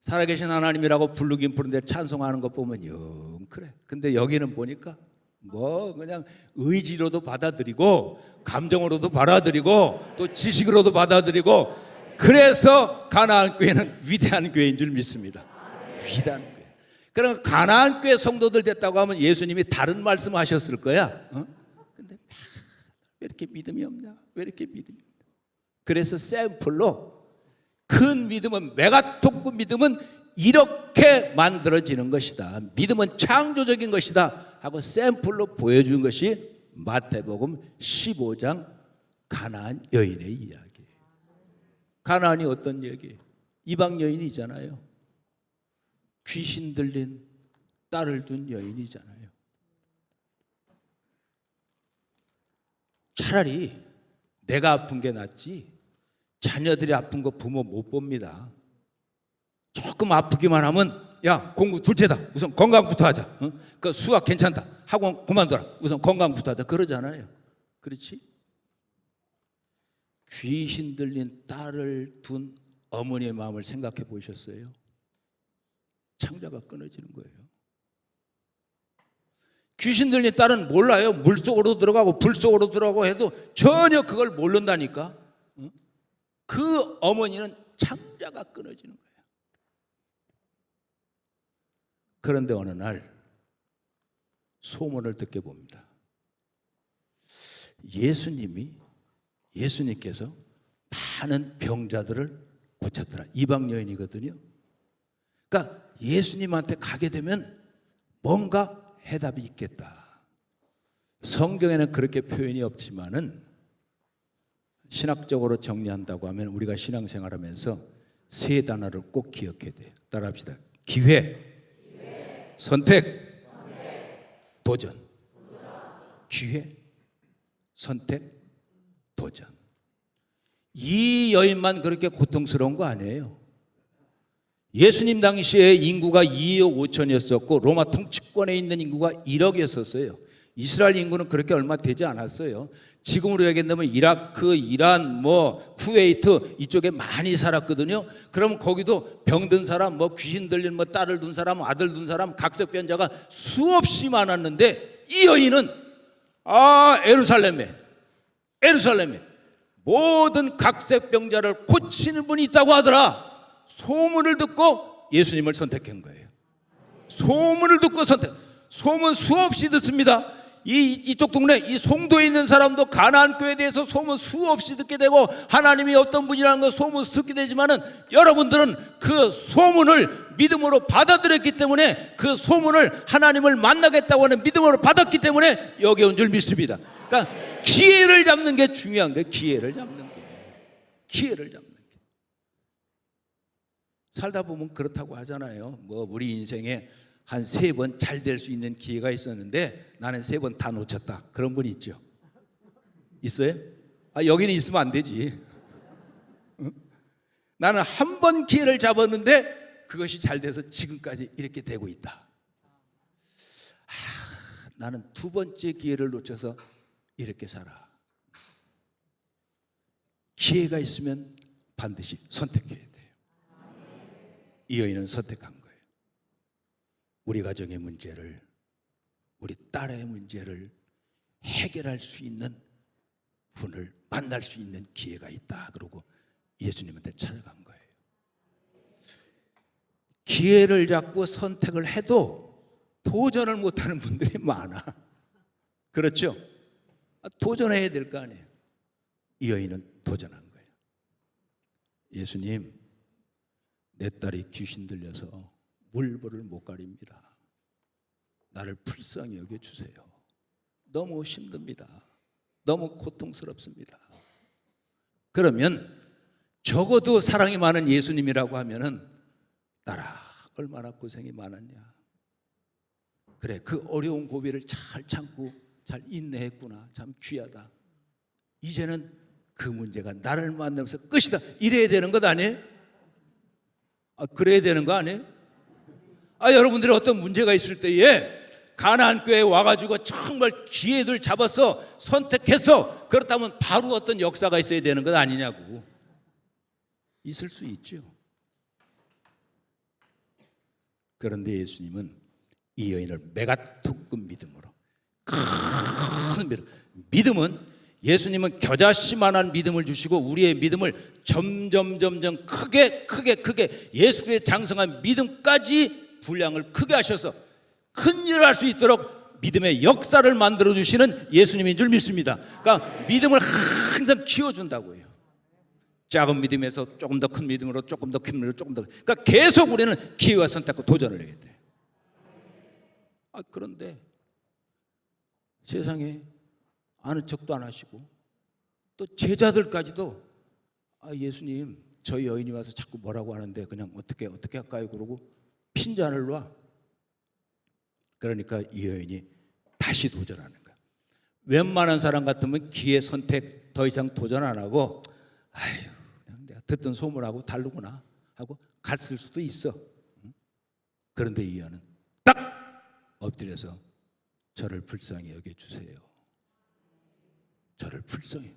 살아계신 하나님이라고 부르긴 부르는데 찬송하는 것 보면 영 그래. 근데 여기는 보니까 뭐 그냥 의지로도 받아들이고 감정으로도 받아들이고 또 지식으로도 받아들이고, 그래서 가나안 교회는 위대한 교회인 줄 믿습니다. 위대한 교회. 그럼 가나안 교회 성도들 됐다고 하면 예수님이 다른 말씀하셨을 거야. 근데 왜 이렇게 믿음이 없냐? 왜 이렇게 믿음이 없냐? 그래서 샘플로 큰 믿음은, 메가토크 믿음은 이렇게 만들어지는 것이다, 믿음은 창조적인 것이다 하고 샘플로 보여준 것이 마태복음 15장 가나안 여인의 이야기예요. 가나안이 어떤 얘기예요? 이방 여인이잖아요. 귀신 들린 딸을 둔 여인이잖아요. 차라리 내가 아픈 게 낫지 자녀들이 아픈 거 부모 못 봅니다. 조금 아프기만 하면 야, 공부 둘째다, 우선 건강부터 하자. 그 수학 괜찮다, 학원 그만둬라, 우선 건강부터 하자, 그러잖아요. 그렇지? 귀신 들린 딸을 둔 어머니의 마음을 생각해 보셨어요? 창자가 끊어지는 거예요. 귀신 들린 딸은 몰라요. 물속으로 들어가고 불속으로 들어가고 해도 전혀 그걸 모른다니까. 그 어머니는 창자가 끊어지는 거예요. 그런데 어느 날 소문을 듣게 봅니다. 예수님께서 많은 병자들을 고쳤더라. 이방 여인이거든요. 그러니까 예수님한테 가게 되면 뭔가 해답이 있겠다. 성경에는 그렇게 표현이 없지만은 신학적으로 정리한다고 하면 우리가 신앙생활하면서 세 단어를 꼭 기억해야 돼요. 따라합시다. 기회, 선택, 도전. 기회, 선택, 도전. 이 여인만 그렇게 고통스러운 거 아니에요. 예수님 당시에 인구가 2억 5천이었었고 로마 통치권에 있는 인구가 1억이었었어요. 이스라엘 인구는 그렇게 얼마 되지 않았어요. 지금으로 얘기한다면 이라크, 이란, 쿠웨이트 이쪽에 많이 살았거든요. 그러면 거기도 병든 사람, 귀신 들린 딸을 둔 사람, 아들 둔 사람, 각색변자가 수없이 많았는데 이 여인은 에루살렘에 모든 각색병자를 고치는 분이 있다고 하더라. 소문을 듣고 예수님을 선택한 거예요. 소문을 듣고 소문 수없이 듣습니다. 이쪽 동네 이 송도에 있는 사람도 가나안 교회에 대해서 소문 수없이 듣게 되고 하나님이 어떤 분이라는 걸 소문 듣게 되지만은 여러분들은 그 소문을 믿음으로 받아들였기 때문에, 그 소문을 하나님을 만나겠다고 하는 믿음으로 받았기 때문에 여기 온 줄 믿습니다. 그러니까 기회를 잡는 게 중요한 거예요. 기회를 잡는 게. 살다 보면 그렇다고 하잖아요. 우리 인생에 한 3번 잘 될 수 있는 기회가 있었는데 나는 3번 다 놓쳤다. 그런 분 있죠? 있어요? 여기는 있으면 안 되지. 나는 한 번 기회를 잡았는데 그것이 잘 돼서 지금까지 이렇게 되고 있다. 나는 2번째 기회를 놓쳐서 이렇게 살아. 기회가 있으면 반드시 선택해야 돼요. 이 여인은 선택한 거예요. 우리 가정의 문제를, 우리 딸의 문제를 해결할 수 있는 분을 만날 수 있는 기회가 있다. 그러고 예수님한테 찾아간 거예요. 기회를 잡고 선택을 해도 도전을 못하는 분들이 많아. 그렇죠? 도전해야 될 거 아니에요. 이 여인은 도전한 거예요. 예수님, 내 딸이 귀신 들려서 물불을 못 가립니다. 나를 불쌍히 여겨주세요. 너무 힘듭니다. 너무 고통스럽습니다. 그러면 적어도 사랑이 많은 예수님이라고 하면은 딸아, 얼마나 고생이 많았냐. 그래, 그 어려운 고비를 잘 참고 잘 인내했구나. 참 귀하다. 이제는 그 문제가 나를 만나면서 끝이다. 이래야 되는 것 아니에요? 그래야 되는 거 아니에요? 여러분들이 어떤 문제가 있을 때에 가나안 교회에 와가지고 정말 기회를 잡아서 선택해서, 그렇다면 바로 어떤 역사가 있어야 되는 것 아니냐고. 있을 수 있죠. 그런데 예수님은 이 여인을 메가토급 믿음으로, 큰 큰 믿음은 예수님은 겨자씨만한 믿음을 주시고 우리의 믿음을 점점 크게 예수 그리스도의 장성한 믿음까지 분량을 크게 하셔서 큰 일을 할 수 있도록 믿음의 역사를 만들어 주시는 예수님인 줄 믿습니다. 그러니까 믿음을 항상 키워준다고요. 작은 믿음에서 조금 더 큰 믿음으로, 조금 더 큰 믿음으로, 조금 더. 그러니까 계속 우리는 기회와 선택과 도전을 해야 돼. 그런데 세상에 아는 척도 안 하시고 또 제자들까지도 예수님 저희 여인이 와서 자꾸 뭐라고 하는데 그냥 어떻게 할까요? 그러고 핀잔을 놔. 그러니까 이 여인이 다시 도전하는 거야. 웬만한 사람 같으면 기회 선택 더 이상 도전 안 하고 그냥 내가 듣던 소문하고 다르구나 하고 갔을 수도 있어. 그런데 이 여인은 딱 엎드려서 저를 불쌍히 여겨주세요. 저를 불쌍히.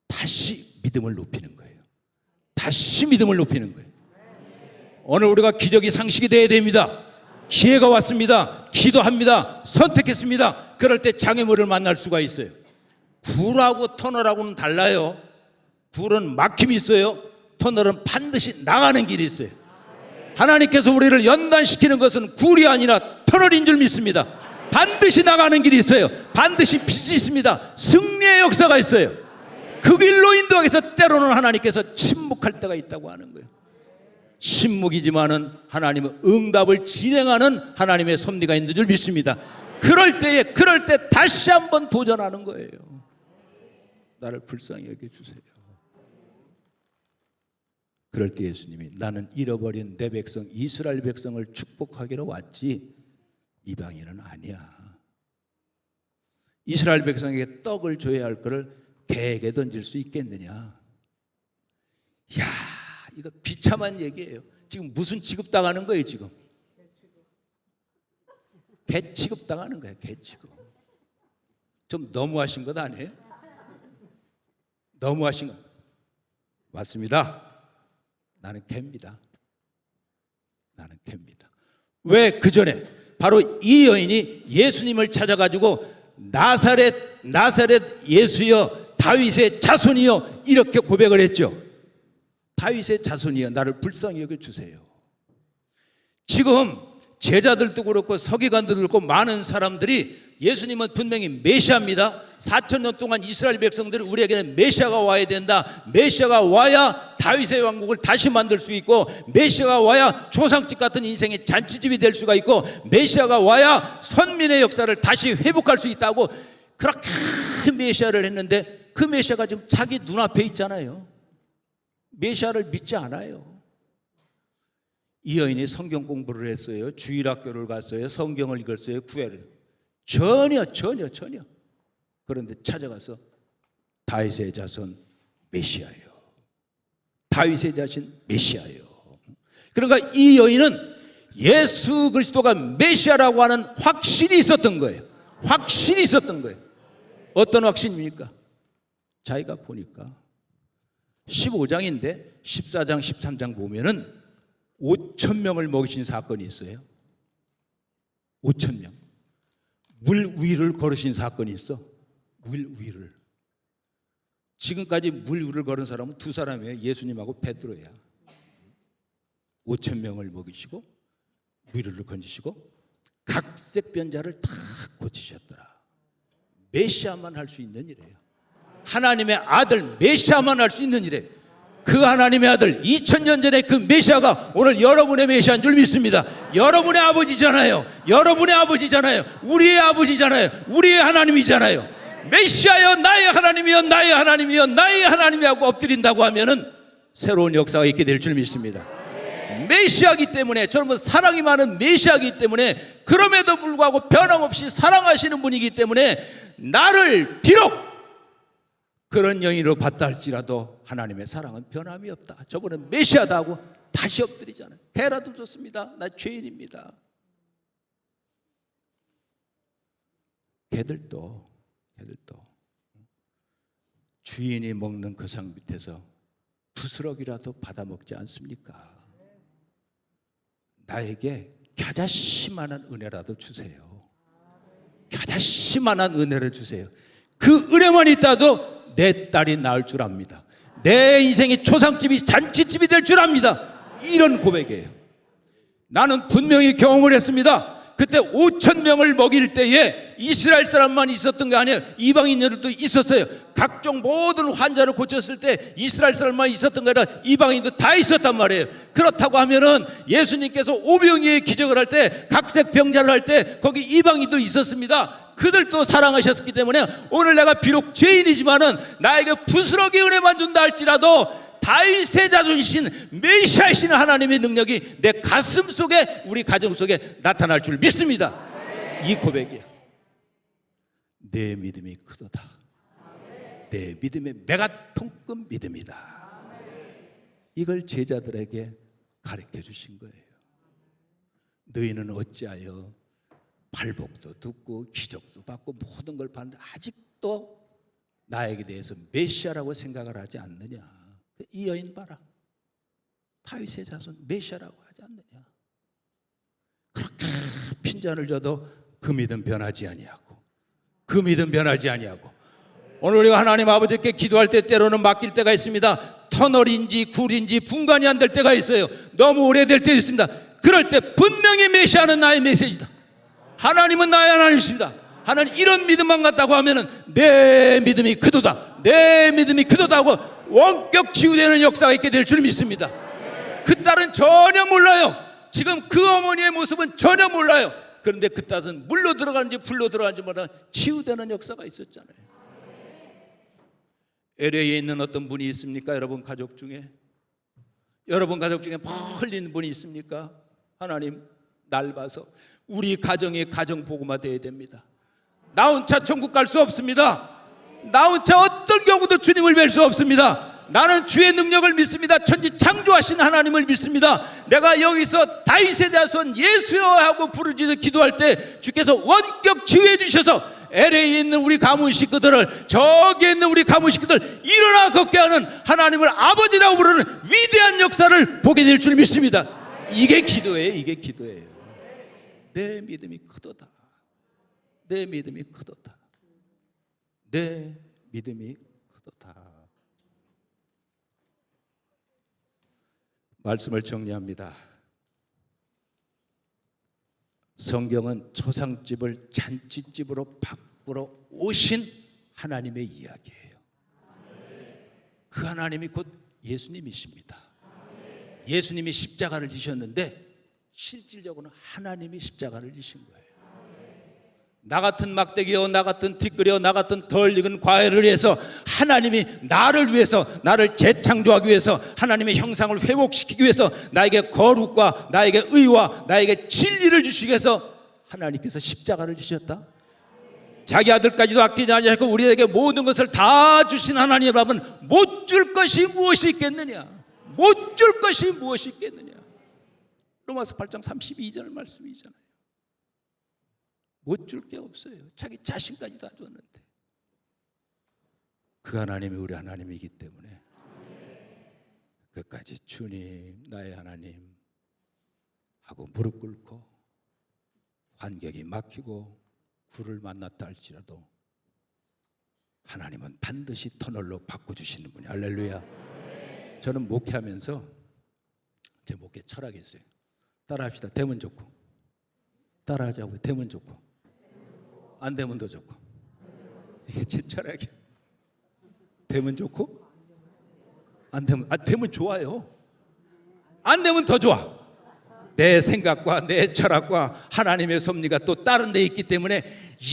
다시 믿음을 높이는 거예요. 다시 믿음을 높이는 거예요. 오늘 우리가 기적이 상식이 돼야 됩니다. 기회가 왔습니다. 기도합니다. 선택했습니다. 그럴 때 장애물을 만날 수가 있어요. 굴하고 터널하고는 달라요. 굴은 막힘이 있어요. 터널은 반드시 나가는 길이 있어요. 하나님께서 우리를 연단시키는 것은 굴이 아니라 터널인 줄 믿습니다. 반드시 나가는 길이 있어요. 반드시 빛이 있습니다. 승리의 역사가 있어요. 그 길로 인도하기 위해서 때로는 하나님께서 침묵할 때가 있다고 하는 거예요. 침묵이지만은 하나님은 응답을 진행하는 하나님의 섭리가 있는 줄 믿습니다. 그럴 때 다시 한번 도전하는 거예요. 나를 불쌍히 여겨주세요. 그럴 때 예수님이 나는 잃어버린 내 백성 이스라엘 백성을 축복하기로 왔지 이방인은 아니야. 이스라엘 백성에게 떡을 줘야 할 것을 개에게 던질 수 있겠느냐. 이야, 이거 비참한 얘기예요. 지금 무슨 취급당하는 거예요 지금? 개 취급당하는 거예요. 개 취급. 좀 너무하신 것 아니에요? 너무하신 것. 맞습니다. 나는 개입니다. 나는 개입니다. 왜 그 전에 바로 이 여인이 예수님을 찾아가지고 나사렛 예수여 다윗의 자손이여 이렇게 고백을 했죠. 다윗의 자손이여 나를 불쌍히 여겨주세요. 지금 제자들도 그렇고 서기관들도 그렇고 많은 사람들이 예수님은 분명히 메시아입니다. 4,000년 동안 이스라엘 백성들이 우리에게는 메시아가 와야 된다. 메시아가 와야 다윗의 왕국을 다시 만들 수 있고 메시아가 와야 초상집 같은 인생의 잔치집이 될 수가 있고 메시아가 와야 선민의 역사를 다시 회복할 수 있다고 그렇게 메시아를 했는데 그 메시아가 지금 자기 눈앞에 있잖아요. 메시아를 믿지 않아요. 이 여인이 성경 공부를 했어요. 주일학교를 갔어요. 성경을 읽었어요. 구약을 전혀. 그런데 찾아가서 다윗의 자손 메시아예요. 다윗의 자손 메시아예요. 그러니까 이 여인은 예수 그리스도가 메시아라고 하는 확신이 있었던 거예요. 확신이 있었던 거예요. 어떤 확신입니까? 자기가 보니까 15장인데 14장 13장 보면은 5,000명을 먹이신 사건이 있어요. 5,000명. 물 위를 걸으신 사건이 있어. 물 위를. 지금까지 물 위를 걸은 사람은 두 사람이에요. 예수님하고 베드로야. 5,000명을 먹이시고 위를 건지시고 각색 변자를 다 고치셨더라. 메시아만 할 수 있는 일이에요. 하나님의 아들 메시아만 할 수 있는 일이에요. 그 하나님의 아들 2000년 전에 그 메시아가 오늘 여러분의 메시아인 줄 믿습니다. 여러분의 아버지잖아요. 여러분의 아버지잖아요. 우리의 아버지잖아요. 우리의 하나님이잖아요. 메시아여 나의 하나님이여 나의 하나님이여 나의 하나님이라고 엎드린다고 하면은 새로운 역사가 있게 될 줄 믿습니다. 메시아이기 때문에 저는 사랑이 많은 메시아이기 때문에 그럼에도 불구하고 변함없이 사랑하시는 분이기 때문에 나를 비록 그런 영이로 봤다 할지라도 하나님의 사랑은 변함이 없다. 저분은 메시아다 하고 다시 엎드리잖아요. 개라도 좋습니다. 나 죄인입니다. 개들도 주인이 먹는 그 상 밑에서 부스럭이라도 받아먹지 않습니까? 나에게 겨자씨만한 은혜라도 주세요. 겨자씨만한 은혜를 주세요. 그 은혜만 있다도 내 딸이 낳을 줄 압니다. 내 인생이 초상집이 잔치집이 될 줄 압니다. 이런 고백이에요. 나는 분명히 경험을 했습니다. 그때 5,000명을 먹일 때에 이스라엘 사람만 있었던 게 아니에요. 이방인들도 있었어요. 각종 모든 환자를 고쳤을 때 이스라엘 사람만 있었던 게 아니라 이방인도 다 있었단 말이에요. 그렇다고 하면은 예수님께서 오병이의 기적을 할 때, 각색 병자를 할 때 거기 이방인도 있었습니다. 그들도 사랑하셨기 때문에 오늘 내가 비록 죄인이지만은 나에게 부스러기 은혜만 준다 할지라도 다윗의 자손이신 메시아이신 하나님의 능력이 내 가슴 속에, 우리 가정 속에 나타날 줄 믿습니다. 이 고백이야. 내 믿음이 크도다. 내 믿음의 메가톤급 믿음이다. 이걸 제자들에게 가르쳐 주신 거예요. 너희는 어찌하여 발복도 듣고 기적도 받고 모든 걸 봤는데 아직도 나에게 대해서 메시아라고 생각을 하지 않느냐. 이 여인 봐라. 다윗의 자손 메시아라고 하지 않느냐. 그렇게 핀잔을 줘도 그 믿음 변하지 아니하고, 그 믿음 변하지 아니하고. 오늘 우리가 하나님 아버지께 기도할 때 때로는 맡길 때가 있습니다. 터널인지 굴인지 분간이 안 될 때가 있어요. 너무 오래될 때도 있습니다. 그럴 때 분명히 메시아는 나의 메시지다. 하나님은 나의 하나님이십니다. 하나님 이런 믿음만 갖다고 하면은 내 믿음이 크도다, 내 믿음이 크도다 하고 원격 치유되는 역사가 있게 될 줄 믿습니다. 그 딸은 전혀 몰라요. 지금 그 어머니의 모습은 전혀 몰라요. 그런데 그 딸은 물로 들어가는지 불로 들어가는지 몰라 치유되는 역사가 있었잖아요. LA에 있는 어떤 분이 있습니까? 여러분 가족 중에? 여러분 가족 중에 멀리 분이 있습니까? 하나님 날 봐서 우리 가정이 가정 복음화 되어야 됩니다. 나 혼자 천국 갈 수 없습니다. 나 혼자 어떤 경우도 주님을 뵐 수 없습니다. 나는 주의 능력을 믿습니다. 천지 창조하신 하나님을 믿습니다. 내가 여기서 다윗의 자손 예수여 하고 부르짖어 기도할 때 주께서 원격 치유해 주셔서 LA에 있는 우리 가문 식구들을, 저기에 있는 우리 가문 식구들 일어나 걷게 하는 하나님을 아버지라고 부르는 위대한 역사를 보게 될 줄 믿습니다. 이게 기도예요. 이게 기도예요. 내 믿음이 크도다. 내 믿음이 크도다. 내 믿음이 크도다. 말씀을 정리합니다. 성경은 초상집을 잔치집으로 바꾸러 오신 하나님의 이야기예요. 그 하나님이 곧 예수님이십니다. 예수님이 십자가를 지셨는데 실질적으로는 하나님이 십자가를 지신 거예요. 나 같은 막대기요, 나 같은 티끌이요, 나 같은 덜 익은 과일을 위해서 하나님이 나를 위해서, 나를 재창조하기 위해서, 하나님의 형상을 회복시키기 위해서 나에게 거룩과 나에게 의와 나에게 진리를 주시기 위해서 하나님께서 십자가를 지셨다. 자기 아들까지도 아끼지 아니하고 우리에게 모든 것을 다 주신 하나님의 앞은 못 줄 것이 무엇이 있겠느냐. 못 줄 것이 무엇이 있겠느냐. 로마서 8장 32절 말씀이잖아요. 못 줄 게 없어요. 자기 자신까지 다 줬는데. 그 하나님이 우리 하나님이기 때문에 끝까지 주님 나의 하나님 하고 무릎 꿇고 환경이 막히고 굴을 만났다 할지라도 하나님은 반드시 터널로 바꿔주시는 분이. 할렐루야. 저는 목회하면서 제 목회 철학이 있어요. 따라합시다. 되면 좋고. 따라하자고요. 되면 좋고. 안 되면 더 좋고. 이게 제 철학이에요. 되면 좋고, 안 되면, 되면 좋아요. 안 되면 더 좋아. 내 생각과 내 철학과 하나님의 섭리가 또 다른 데 있기 때문에,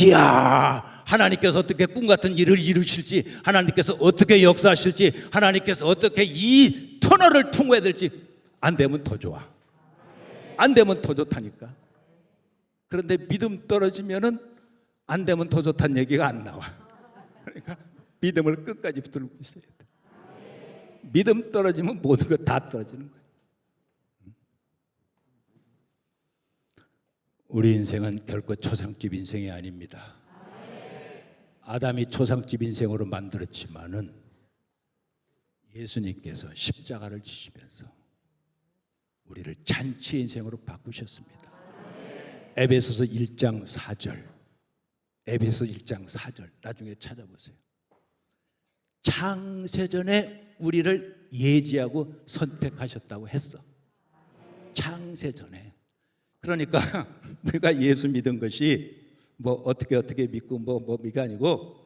이야, 하나님께서 어떻게 꿈 같은 일을 이루실지, 하나님께서 어떻게 역사하실지, 하나님께서 어떻게 이 터널을 통과해야 될지, 안 되면 더 좋아. 안 되면 더 좋다니까. 그런데 믿음 떨어지면은 안 되면 더 좋다는 얘기가 안 나와. 그러니까 믿음을 끝까지 붙들고 있어야 돼. 믿음 떨어지면 모든 거 다 떨어지는 거예요. 우리 인생은 결코 초상집 인생이 아닙니다. 아담이 초상집 인생으로 만들었지만은 예수님께서 십자가를 지시면서 우리를 잔치 인생으로 바꾸셨습니다. 에베소서 1장 4절 에베소 1장 4절 나중에 찾아보세요. 창세전에 우리를 예지하고 선택하셨다고 했어. 창세전에. 그러니까 우리가 예수 믿은 것이 뭐 어떻게 믿고 뭐 이게 아니고,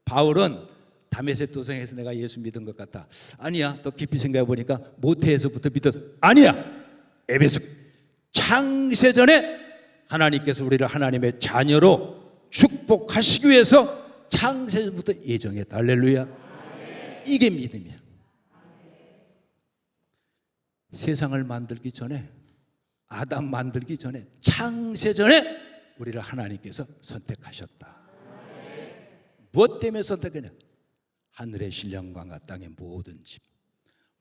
바울은 다메섹 도성에서 내가 예수 믿은 것 같다. 아니야. 또 깊이 생각해 보니까 모태에서부터 믿었어. 아니야. 에베소 창세전에 하나님께서 우리를 하나님의 자녀로 축복하시기 위해서 창세전부터 예정했다. 할렐루야. 이게 믿음이야. 세상을 만들기 전에, 아담 만들기 전에, 창세전에 우리를 하나님께서 선택하셨다. 무엇 때문에 선택했냐? 하늘의 신령과 땅의 모든 집,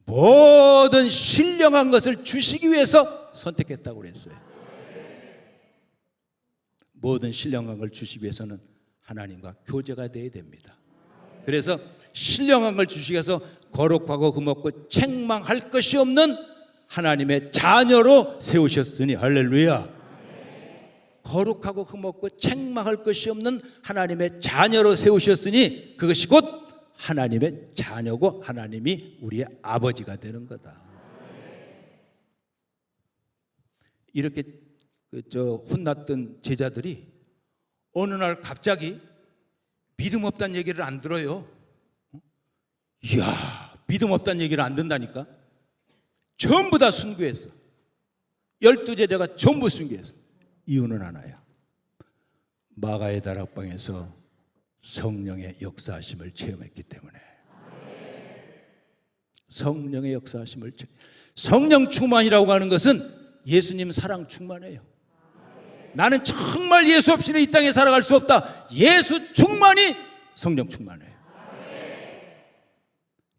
모든 신령한 것을 주시기 위해서 선택했다고 그랬어요. 모든 신령한 걸 주시기 위해서는 하나님과 교제가 되어야 됩니다. 그래서 신령한 걸 주시기 위해서 거룩하고 흠없고 책망할 것이 없는 하나님의 자녀로 세우셨으니, 할렐루야. 거룩하고 흠없고 책망할 것이 없는 하나님의 자녀로 세우셨으니 그것이 곧 하나님의 자녀고 하나님이 우리의 아버지가 되는 거다. 이렇게 혼났던 제자들이 어느 날 갑자기 믿음 없다는 얘기를 안 들어요. 이야, 믿음 없다는 얘기를 안 듣는다니까. 전부 다 순교했어. 12제자가 전부 순교했어. 이유는 하나야. 마가의 다락방에서 성령의 역사하심을 체험했기 때문에. 성령의 역사하심을 성령 충만이라고 하는 것은 예수님 사랑 충만해요. 나는 정말 예수 없이는 이 땅에 살아갈 수 없다. 예수 충만이 성령 충만해요.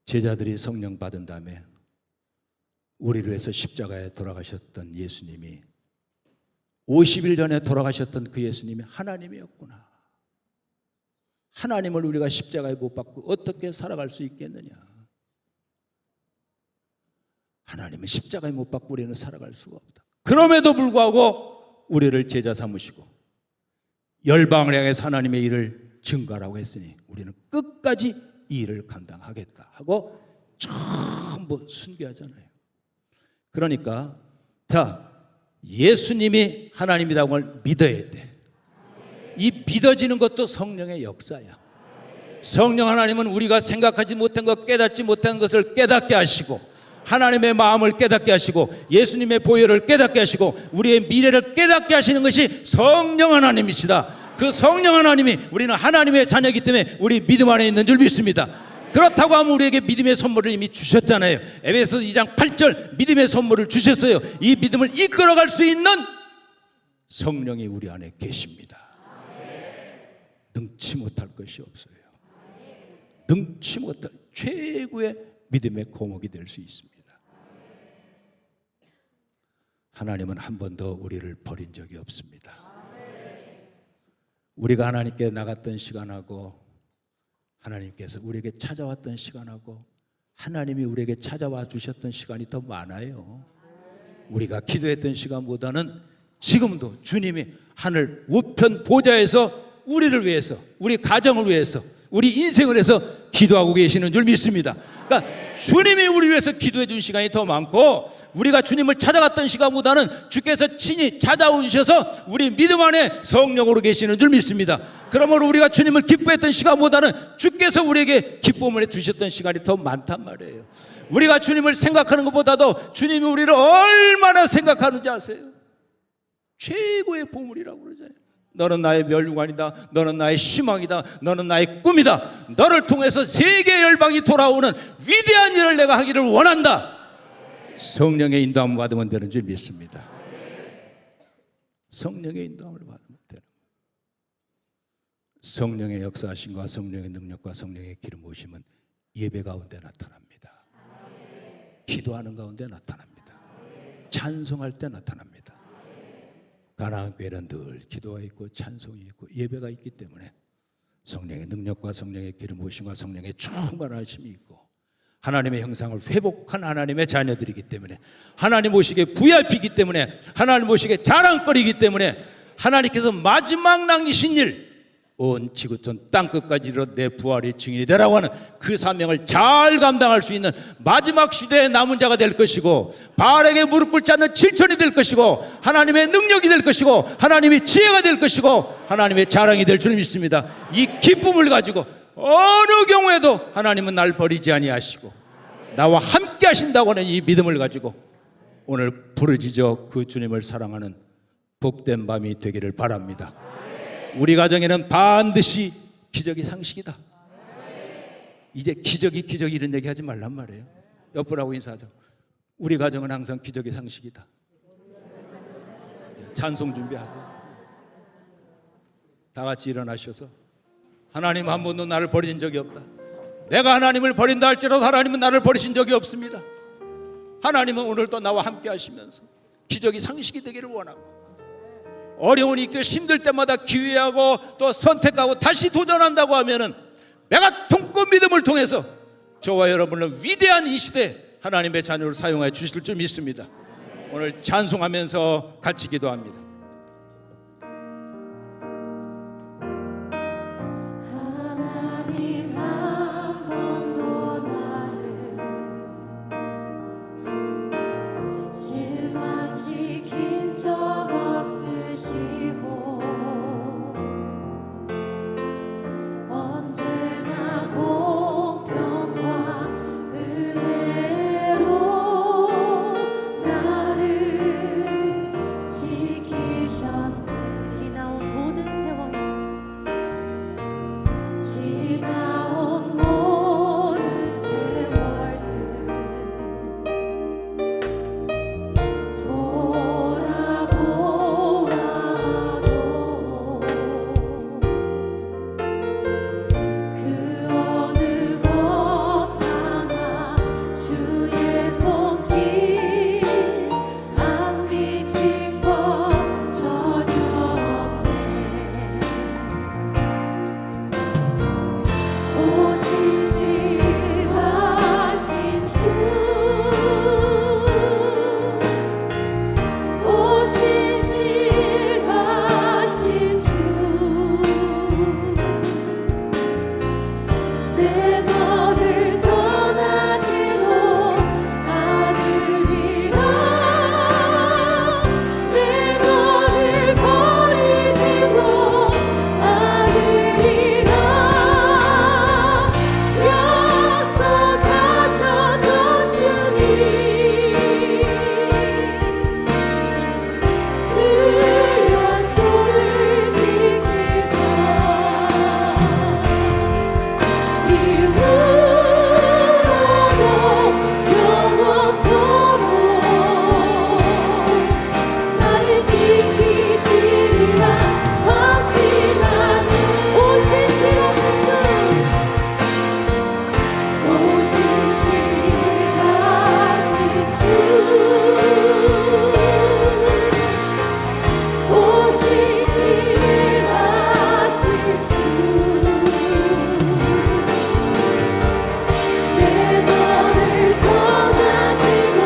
제자들이 성령 받은 다음에 우리를 위해서 십자가에 돌아가셨던 예수님이, 50일 전에 돌아가셨던 그 예수님이 하나님이었구나. 하나님을 우리가 십자가에 못 박고 어떻게 살아갈 수 있겠느냐. 하나님은 십자가에 못 박고 우리는 살아갈 수가 없다. 그럼에도 불구하고 우리를 제자 삼으시고 열방을 향해서 하나님의 일을 증거하라고 했으니 우리는 끝까지 이 일을 감당하겠다 하고 전부 순교하잖아요. 그러니까 예수님이 하나님이라는 걸 믿어야 돼. 이 믿어지는 것도 성령의 역사야. 성령 하나님은 우리가 생각하지 못한 것, 깨닫지 못한 것을 깨닫게 하시고, 하나님의 마음을 깨닫게 하시고, 예수님의 보혈을 깨닫게 하시고, 우리의 미래를 깨닫게 하시는 것이 성령 하나님이시다. 그 성령 하나님이, 우리는 하나님의 자녀이기 때문에 우리 믿음 안에 있는 줄 믿습니다. 그렇다고 하면 우리에게 믿음의 선물을 이미 주셨잖아요. 에베소 2장 8절 믿음의 선물을 주셨어요. 이 믿음을 이끌어갈 수 있는 성령이 우리 안에 계십니다. 능치 못할 것이 없어요. 능치 못할 최고의 믿음의 거목이 될 수 있습니다. 하나님은 한 번도 우리를 버린 적이 없습니다. 우리가 하나님께 나갔던 시간하고 하나님께서 우리에게 찾아왔던 시간하고 하나님이 우리에게 찾아와 주셨던 시간이 더 많아요. 우리가 기도했던 시간보다는 지금도 주님이 하늘 우편 보좌에서 우리를 위해서, 우리 가정을 위해서, 우리 인생을 위해서 기도하고 계시는 줄 믿습니다. 그러니까 주님이 우리 위해서 기도해 준 시간이 더 많고, 우리가 주님을 찾아갔던 시간보다는 주께서 친히 찾아오셔서 우리 믿음 안에 성령으로 계시는 줄 믿습니다. 그러므로 우리가 주님을 기뻐했던 시간보다는 주께서 우리에게 기쁨을 주셨던 시간이 더 많단 말이에요. 우리가 주님을 생각하는 것보다도 주님이 우리를 얼마나 생각하는지 아세요? 최고의 보물이라고 그러잖아요. 너는 나의 멸류관이다. 너는 나의 희망이다. 너는 나의 꿈이다. 너를 통해서 세계 열방이 돌아오는 위대한 일을 내가 하기를 원한다. 성령의 인도함을 받으면 되는 줄 믿습니다. 성령의 인도함을 받으면 되는, 성령의 역사하심과 성령의 능력과 성령의 기름 부으심은 예배 가운데 나타납니다. 기도하는 가운데 나타납니다. 찬송할 때 나타납니다. 가나안 교회는 늘 기도가 있고 찬송이 있고 예배가 있기 때문에 성령의 능력과 성령의 기름 부으심과 성령의 충만하심이 있고, 하나님의 형상을 회복한 하나님의 자녀들이기 때문에, 하나님 보시기에 VIP이기 때문에, 하나님 보시기에 자랑거리이기 때문에 하나님께서 마지막 남기신 일, 온 지구촌 땅끝까지로 내 부활의 증인이 되라고 하는 그 사명을 잘 감당할 수 있는 마지막 시대의 남은 자가 될 것이고, 바알에게 무릎 꿇지 않는 칠천이 될 것이고, 하나님의 능력이 될 것이고, 하나님의 지혜가 될 것이고, 하나님의 자랑이 될 줄 믿습니다. 이 기쁨을 가지고 어느 경우에도 하나님은 날 버리지 아니하시고 나와 함께 하신다고 하는 이 믿음을 가지고 오늘 부르짖어 그 주님을 사랑하는 복된 밤이 되기를 바랍니다. 우리 가정에는 반드시 기적이 상식이다. 이제 기적이 이런 얘기 하지 말란 말이에요. 옆분하고 인사하죠. 우리 가정은 항상 기적이 상식이다. 찬송 준비하세요. 다 같이 일어나셔서 하나님 한 번도 나를 버린 적이 없다. 내가 하나님을 버린다 할지라도 하나님은 나를 버리신 적이 없습니다. 하나님은 오늘도 나와 함께 하시면서 기적이 상식이 되기를 원하고, 어려운 이때 힘들 때마다 기회하고 또 선택하고 다시 도전한다고 하면은 내가 통과 믿음을 통해서 저와 여러분을 위대한 이 시대 하나님의 자녀를 사용하여 주실 줄 믿습니다. 오늘 찬송하면서 같이 기도합니다. 하나님 한 번도 나를 실망시킨 적 없으시고 언제나 공평과 은혜로 나를 지키셨네. 지나온 모든 세월, 지나온 모든 세월들 돌아보아도 그 어느 것 하나 주의 손길 안 미친 것 전혀 없네. 오신실하신 주, 오신실하신 주, 내 너를 떠나지도 않으리라. 내 너를 버리지도 않으리라. 약속하셨던 주님, 그 약속을 지키사 이후로도 영원토록 나를 지키시리라 확신하는 오신실하신 주, 오신실하신 주, 오신실하신 주, 내 너를 떠나지도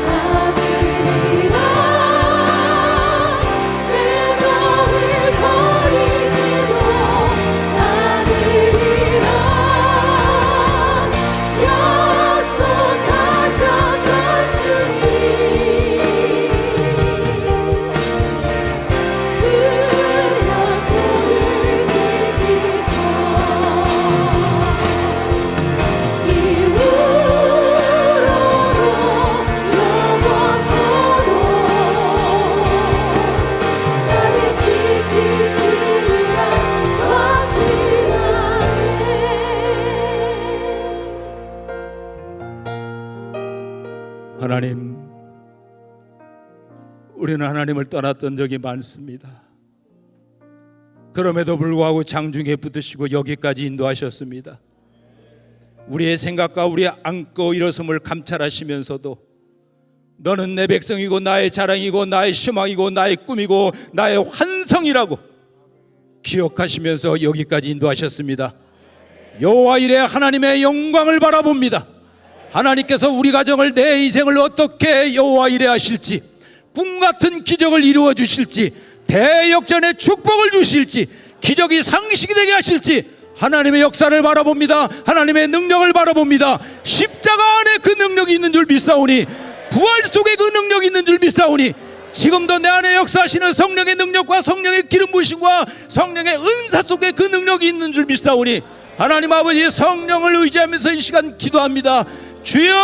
않으리라. 내 너를 버리지도 않으리라. 약속하셨던 주님, 그 약속을 지키사 이후로도 영원토록 나를 지키시리라 확신하네. 하나님, 우리는 하나님을 떠났던 적이 많습니다. 그럼에도 불구하고 장중에 붙으시고 여기까지 인도하셨습니다. 우리의 생각과 우리의 안고 일어섬을 감찰하시면서도 너는 내 백성이고 나의 자랑이고 나의 희망이고 나의 꿈이고 나의 환성이라고 기억하시면서 여기까지 인도하셨습니다. 여호와 이레 하나님의 영광을 바라봅니다. 하나님께서 우리 가정을, 내 인생을 어떻게 여호와 이레 하실지, 꿈 같은 기적을 이루어 주실지, 대역전의 축복을 주실지 기적이 상식이 되게 하실지 하나님의 역사를 바라봅니다. 하나님의 능력을 바라봅니다. 십자가 안에 그 능력이 있는 줄 믿사오니, 부활 속에 그 능력이 있는 줄 믿사오니, 지금도 내 안에 역사하시는 성령의 능력과 성령의 기름 부으심과 성령의 은사 속에 그 능력이 있는 줄 믿사오니, 하나님 아버지 성령을 의지하면서 이 시간 기도합니다. 주여,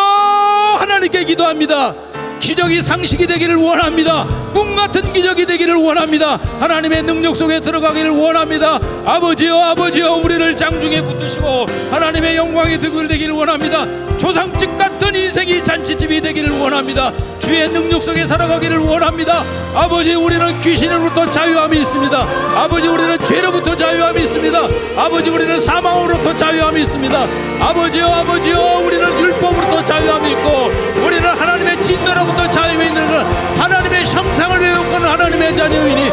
하나님께 기도합니다. 기적이 상식이 되기를 원합니다. 꿈같은 기적이 되기를 원합니다. 하나님의 능력 속에 들어가기를 원합니다. 아버지여, 아버지여, 우리를 장중에 붙드시고 하나님의 영광이 되기를 원합니다. 조상집 같은 인생이 잔치집이 되기를 원합니다. 주의 능력 속에 살아가기를 원합니다. 아버지, 우리는 귀신으로부터 자유함이 있습니다. 아버지, 우리는 죄로부터 자유함이 있습니다. 아버지, 우리는 사망으로부터 자유함이 있습니다. 아버지여, 아버지여, 우리는 율법으로부터 자유함이 있고, 우리는 하나님의 진노로부터 자유함이 있는 하나님의 형상을 외우는 하나님의 자녀이니,